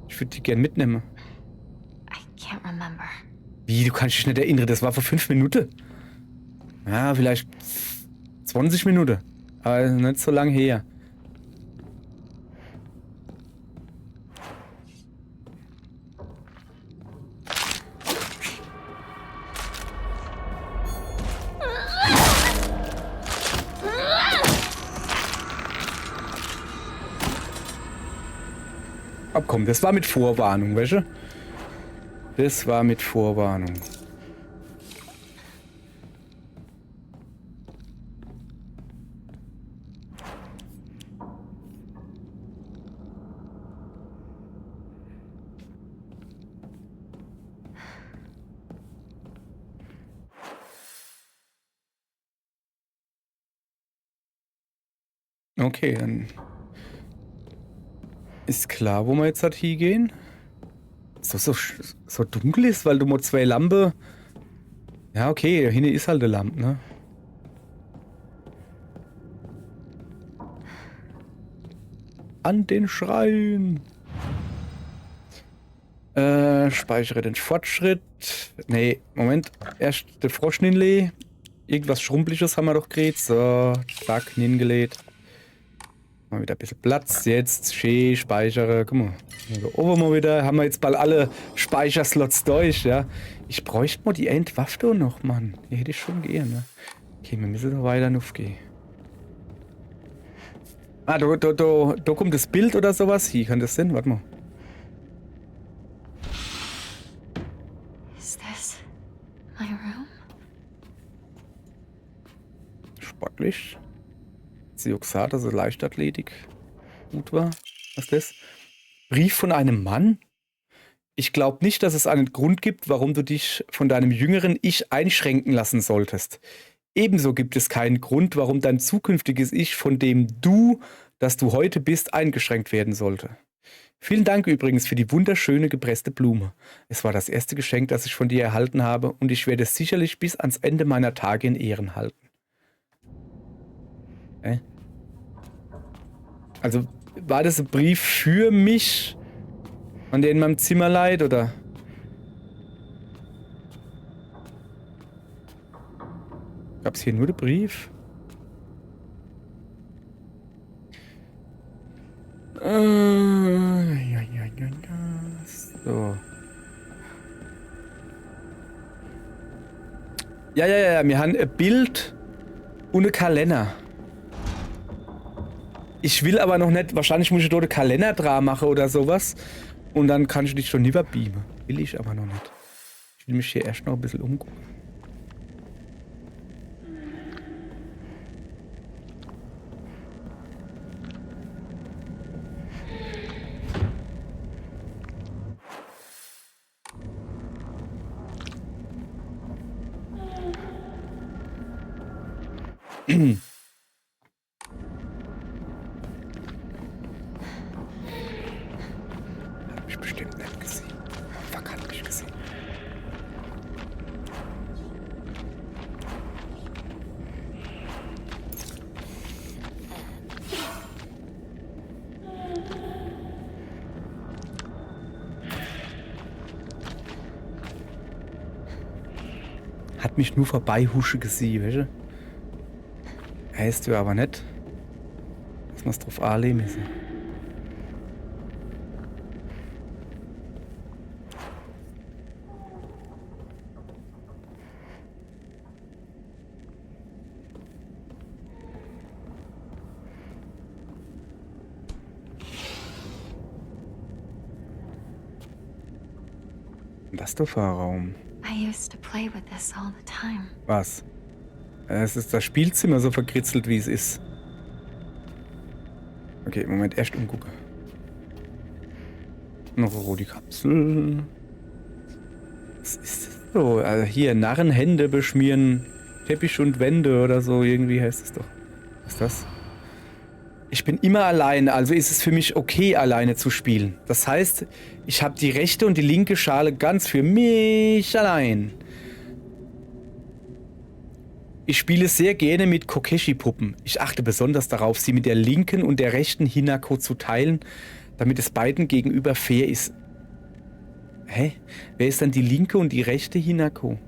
Ich würde die gern mitnehmen. Wie, du kannst dich nicht erinnern? Das war vor 5 Minuten. Ja, vielleicht 20 Minuten. Aber nicht so lange her. Komm, das war mit Vorwarnung, weißt du? Das war mit Vorwarnung. Okay, dann ist klar, wo wir jetzt halt hingehen. So dunkel ist, weil du mal 2 Lampe. Ja, okay, da hinten ist halt eine Lampe, ne? An den Schrein. Speichere den Fortschritt. Nee, Moment. Erst den Frosch hinlegen. Irgendwas Schrumpeliges haben wir doch geredet. So, zack, hingelegt. Mal wieder ein bisschen Platz. Jetzt, schön, speichere. Guck mal. Da oben mal wieder. Haben wir jetzt bald alle Speicherslots durch, ja. Ich bräuchte mal die Endwaffe noch, Mann. Die hätte ich schon gehen, ne? Okay, wir müssen noch weiter aufgehen. Ah, da kommt das Bild oder sowas. Hier kann das sein. Warte mal. Is this my room? Sportlich. Sie hat gesagt, dass Leichtathletik gut war. Was ist das? Brief von einem Mann? Ich glaube nicht, dass es einen Grund gibt, warum du dich von deinem jüngeren Ich einschränken lassen solltest. Ebenso gibt es keinen Grund, warum dein zukünftiges Ich, von dem das du heute bist, eingeschränkt werden sollte. Vielen Dank übrigens für die wunderschöne gepresste Blume. Es war das erste Geschenk, das ich von dir erhalten habe, und ich werde es sicherlich bis ans Ende meiner Tage in Ehren halten. Also, war das ein Brief für mich, an der in meinem Zimmer leid, oder? Gab es hier nur den Brief? So. Ja, wir haben ein Bild und einen Kalender. Ich will aber noch nicht, wahrscheinlich muss ich dort einen Kalender dran machen oder sowas. Und dann kann ich dich schon lieber beamen. Will ich aber noch nicht. Ich will mich hier erst noch ein bisschen umgucken. Hat mich bestimmt nicht gesehen. Fuck, hat mich gesehen. Hat mich nur vorbei Husche gesehen, weißt du? Heißt du aber nicht, dass wir es drauf anlegen müssen. Das ist der Fahrraum. I used to play with this all the time. Was? Es ist das Spielzimmer so verkritzelt, wie es ist. Okay, Moment, erst umgucken. Noch eine rote Kapsel. Was ist das so? Also hier, Narrenhände beschmieren, Teppich und Wände oder so, irgendwie heißt es doch. Was ist das? Ich bin immer alleine, also ist es für mich okay, alleine zu spielen. Das heißt, ich habe die rechte und die linke Schale ganz für mich allein. Ich spiele sehr gerne mit Kokeshi-Puppen. Ich achte besonders darauf, sie mit der linken und der rechten Hinako zu teilen, damit es beiden gegenüber fair ist. Hä? Wer ist dann die linke und die rechte Hinako?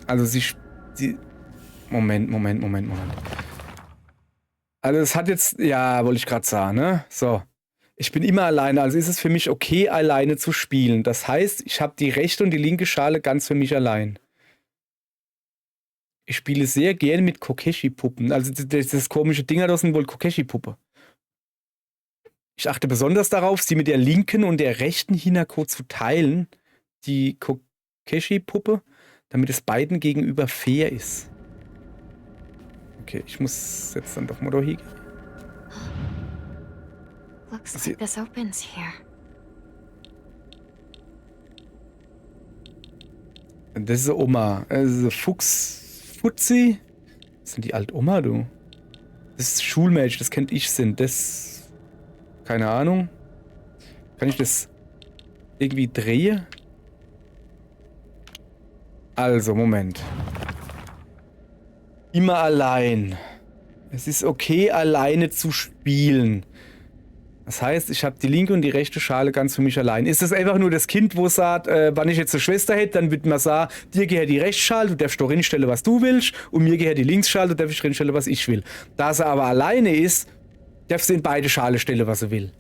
Also sie... Moment. Also es hat jetzt... Ja, wollte ich gerade sagen, ne? So. Ich bin immer alleine, also ist es für mich okay, alleine zu spielen. Das heißt, ich habe die rechte und die linke Schale ganz für mich allein. Ich spiele sehr gerne mit Kokeshi-Puppen. Also das komische Ding, das sind wohl Kokeshi-Puppe. Ich achte besonders darauf, sie mit der linken und der rechten Hinako zu teilen, die Kokeshi-Puppe, damit es beiden gegenüber fair ist. Okay, ich muss jetzt dann doch mal da hingehen. Looks like this opens here. Das ist eine Oma. Das ist eine Fuzzi. Das sind die Altoma, du. Das ist Schulmädchen, das kennt ich sind. Das... Keine Ahnung. Kann ich das irgendwie drehen? Also, Moment. Immer allein. Es ist okay, alleine zu spielen. Das heißt, ich habe die linke und die rechte Schale ganz für mich allein. Ist das einfach nur das Kind, wo sagt, wenn ich jetzt eine Schwester hätte, dann würde man sagen, dir gehört die Rechtsschale, du darfst doch hinstellen, was du willst, und mir gehört die Linksschale, du darfst hinstellen, was ich will. Da sie aber alleine ist, darf sie in beide Schale stellen, was sie will.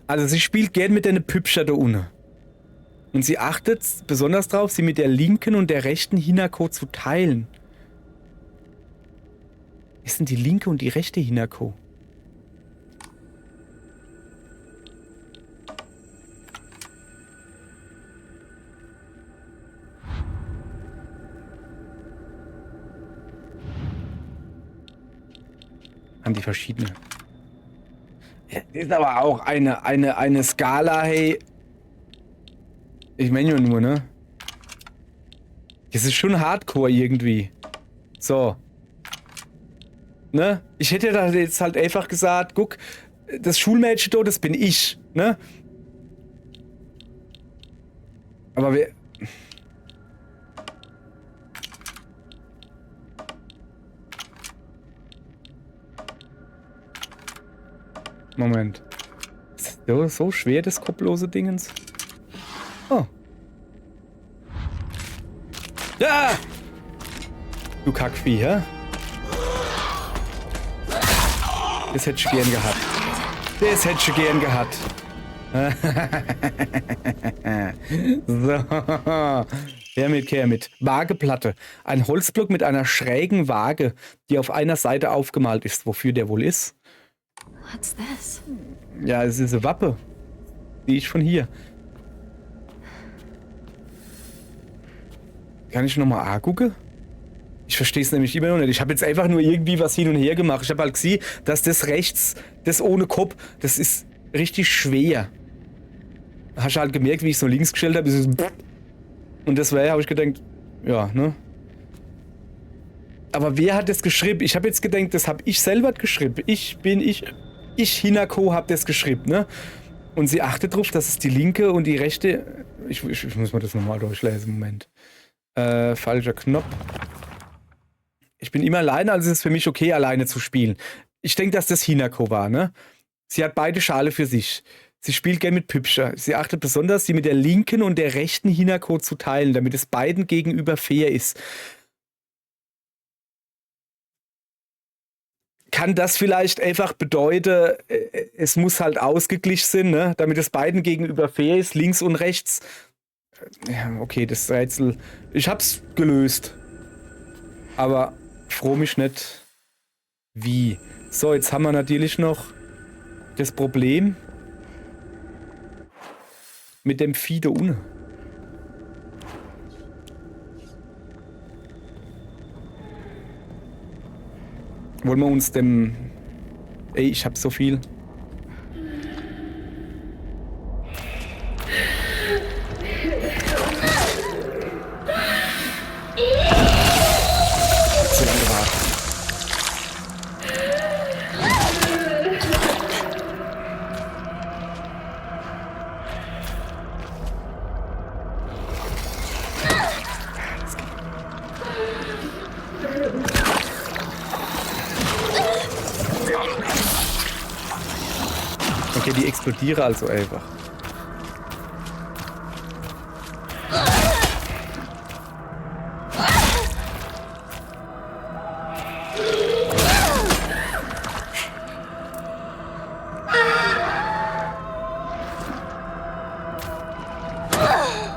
Also sie spielt gern mit einer Püppchen da unten. Und sie achtet besonders darauf, sie mit der linken und der rechten Hinako zu teilen. Was ist denn die linke und die rechte Hinako? Haben die verschiedene. Ja, das ist aber auch eine Skala, hey. Ich meine ja nur, ne? Das ist schon Hardcore irgendwie. So. Ne? Ich hätte da jetzt halt einfach gesagt, guck, das Schulmädchen da, das bin ich, ne? Aber wer... Moment. Ist das so schwer, das kopplose Dingens? Oh. Ja! Du Kackvieh, hä? Das hätte ich gern gehabt. Das hätte ich gern gehabt. So. Kermit. Waageplatte. Ein Holzblock mit einer schrägen Waage, die auf einer Seite aufgemalt ist. Wofür der wohl ist? What's this? Ja, es ist eine Wappe. Die ich von hier. Kann ich nochmal angucken? Ich verstehe es nämlich immer noch nicht. Ich habe jetzt einfach nur irgendwie was hin und her gemacht. Ich habe halt gesehen, dass das rechts, das ohne Kopf, das ist richtig schwer. Hast du halt gemerkt, wie ich so links gestellt habe. Und das habe ich gedacht, ja, ne? Aber wer hat das geschrieben? Ich habe jetzt gedacht, das habe ich selber geschrieben. Ich, Hinako, habe das geschrieben, ne? Und sie achtet darauf, dass es die linke und die rechte... Ich muss mal das nochmal durchlesen, Moment. Falscher Knopf. Ich bin immer alleine, also ist es für mich okay, alleine zu spielen. Ich denke, dass das Hinako war, ne? Sie hat beide Schale für sich. Sie spielt gern mit Püppchen. Sie achtet besonders, sie mit der linken und der rechten Hinako zu teilen, damit es beiden gegenüber fair ist. Kann das vielleicht einfach bedeuten, es muss halt ausgeglichen sein, ne? Damit es beiden gegenüber fair ist, links und rechts. Ja, okay, das Rätsel. Ich hab's gelöst. Aber froh mich nicht. Wie? So, jetzt haben wir natürlich noch das Problem mit dem Vieh da unten. Wollen wir uns dem... Ey, ich hab so viel. Zu lange gewartet. Okay, die explodieren also einfach.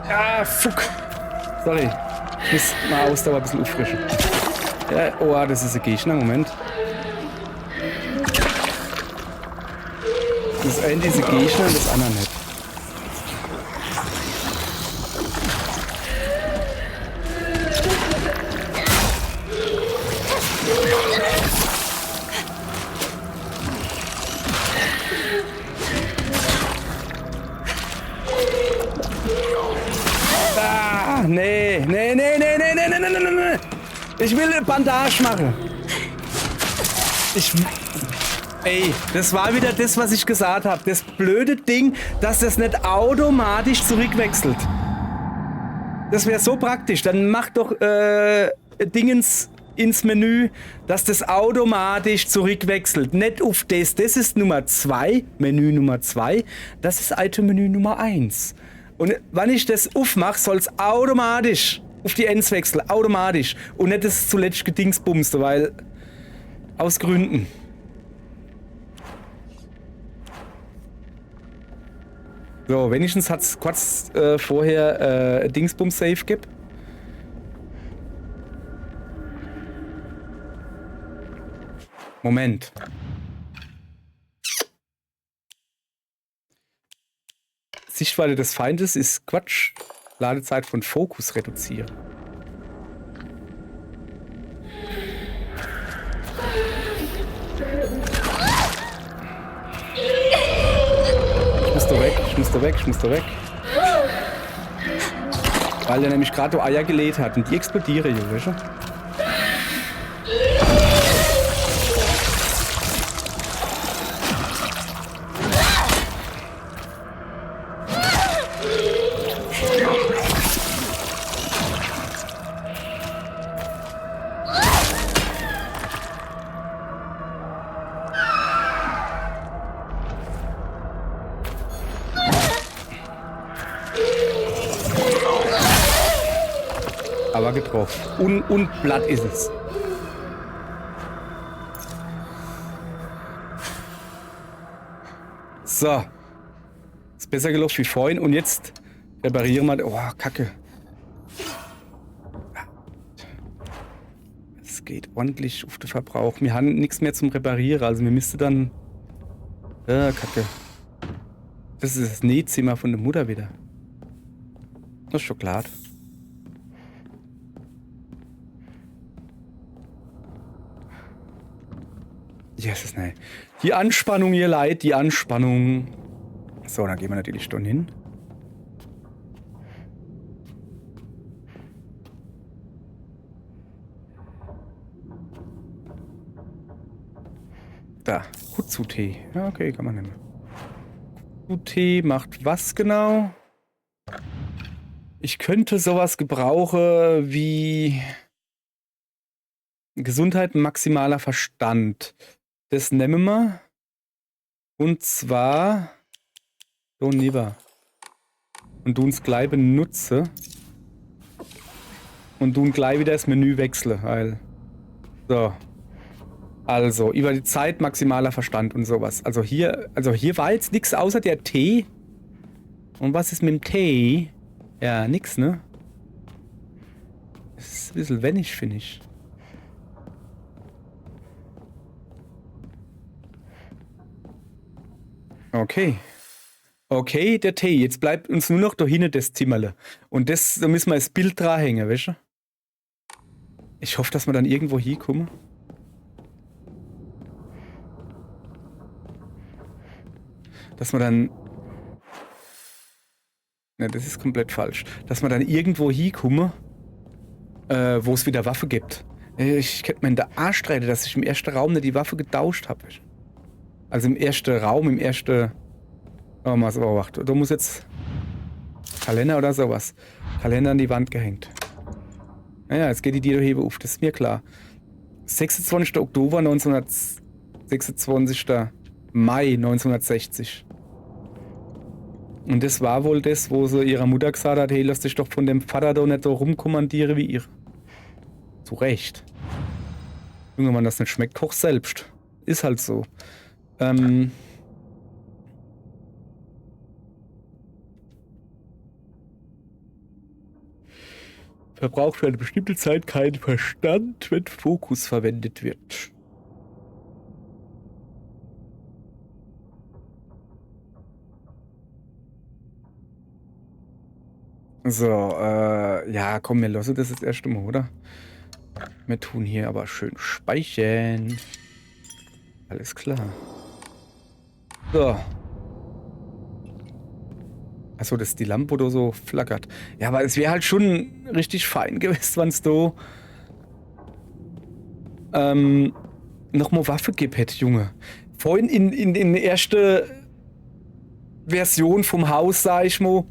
Ah, fuck. Sorry. Ich muss mal Ausdauer ein bisschen auffrischen. Ja, oh, das ist ein Gegner. Moment. Das eine diese Gegner und das andere nicht. Ah, nee. Ich will eine Bandage machen. Ey, das war wieder das, was ich gesagt habe. Das blöde Ding, dass das nicht automatisch zurückwechselt. Das wäre so praktisch. Dann mach doch Dingens ins Menü, dass das automatisch zurückwechselt. Nicht auf das. Das ist Nummer 2, Menü Nummer 2. Das ist Item-Menü Nummer 1. Und wenn ich das aufmache, soll es automatisch auf die Ends wechseln. Automatisch. Und nicht das zuletzt gedingsbumste, weil aus Gründen. So, wenigstens hat es kurz vorher Dingsbums-Safe gibt. Moment. Sichtweite des Feindes ist Quatsch. Ladezeit von Fokus reduzieren. Ich muss da weg. Weil er nämlich gerade Eier gelegt hat und die explodieren hier, weißt du? Aber getroffen. Und Blatt ist es. So. Ist besser gelaufen wie vorhin. Und jetzt reparieren wir... Oh, Kacke. Es geht ordentlich auf den Verbrauch. Wir haben nichts mehr zum Reparieren. Also wir müssten dann... Kacke. Das ist das Nähzimmer von der Mutter wieder. Das ist Schokolade. Jesus, nein. Die Anspannung, ihr Leid, die Anspannung. So, dann gehen wir natürlich schon hin. Da, Kutsu-Tee. Ja, okay, kann man nehmen. Kutsu-Tee macht was genau? Ich könnte sowas gebrauchen wie Gesundheit, maximaler Verstand. Das nehmen wir. Und zwar so lieber. Und du uns gleich benutze. Und du gleich wieder das Menü wechsle. Weil. So. Also, über die Zeit maximaler Verstand und sowas. Also hier war jetzt nichts außer der Tee. Und was ist mit dem Tee? Ja, nix, ne? Das ist ein bisschen wenig, finde ich. Okay. Okay, der Tee. Jetzt bleibt uns nur noch da hinten das Zimmerle. Und da müssen wir das Bild dran hängen, weißt du? Ich hoffe, dass wir dann irgendwo hinkommen. Dass wir dann... Ne, das ist komplett falsch. Dass wir dann irgendwo hinkommen, wo es wieder Waffe gibt. Ich könnte mir in der Arsch treten, dass ich im ersten Raum nicht die Waffe getauscht habe. Also im ersten Raum, im ersten... Oh, mal so beobachtet. Da muss jetzt Kalender oder sowas. Kalender an die Wand gehängt. Naja, jetzt geht die Diehhebe auf, das ist mir klar. 26. Oktober 1926. Mai 1960. Und das war wohl das, wo sie ihrer Mutter gesagt hat, hey, lass dich doch von dem Vater doch nicht so rumkommandieren wie ihr. Zu Recht. Junge, wenn das nicht schmeckt, koch selbst. Ist halt so. Verbraucht für eine bestimmte Zeit keinen Verstand, wenn Fokus verwendet wird. So, ja, komm, wir lassen das jetzt erst mal, oder? Wir tun hier aber schön speichern. Alles klar. So. Achso, das ist die Lampe, oder so flackert. Ja, aber es wäre halt schon richtig fein gewesen, wenn es da nochmal Waffe gibt hätte, Junge. Vorhin in der ersten Version vom Haus, sag ich mal,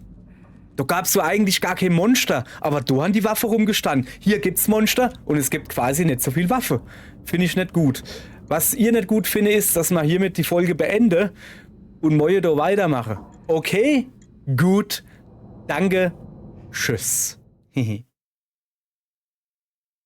da gab's so eigentlich gar kein Monster, aber da haben die Waffe rumgestanden. Hier gibt's Monster und es gibt quasi nicht so viel Waffe. Finde ich nicht gut. Was ihr nicht gut finde, ist, dass man hiermit die Folge beende und morgen da weitermache. Okay? Gut. Danke. Tschüss.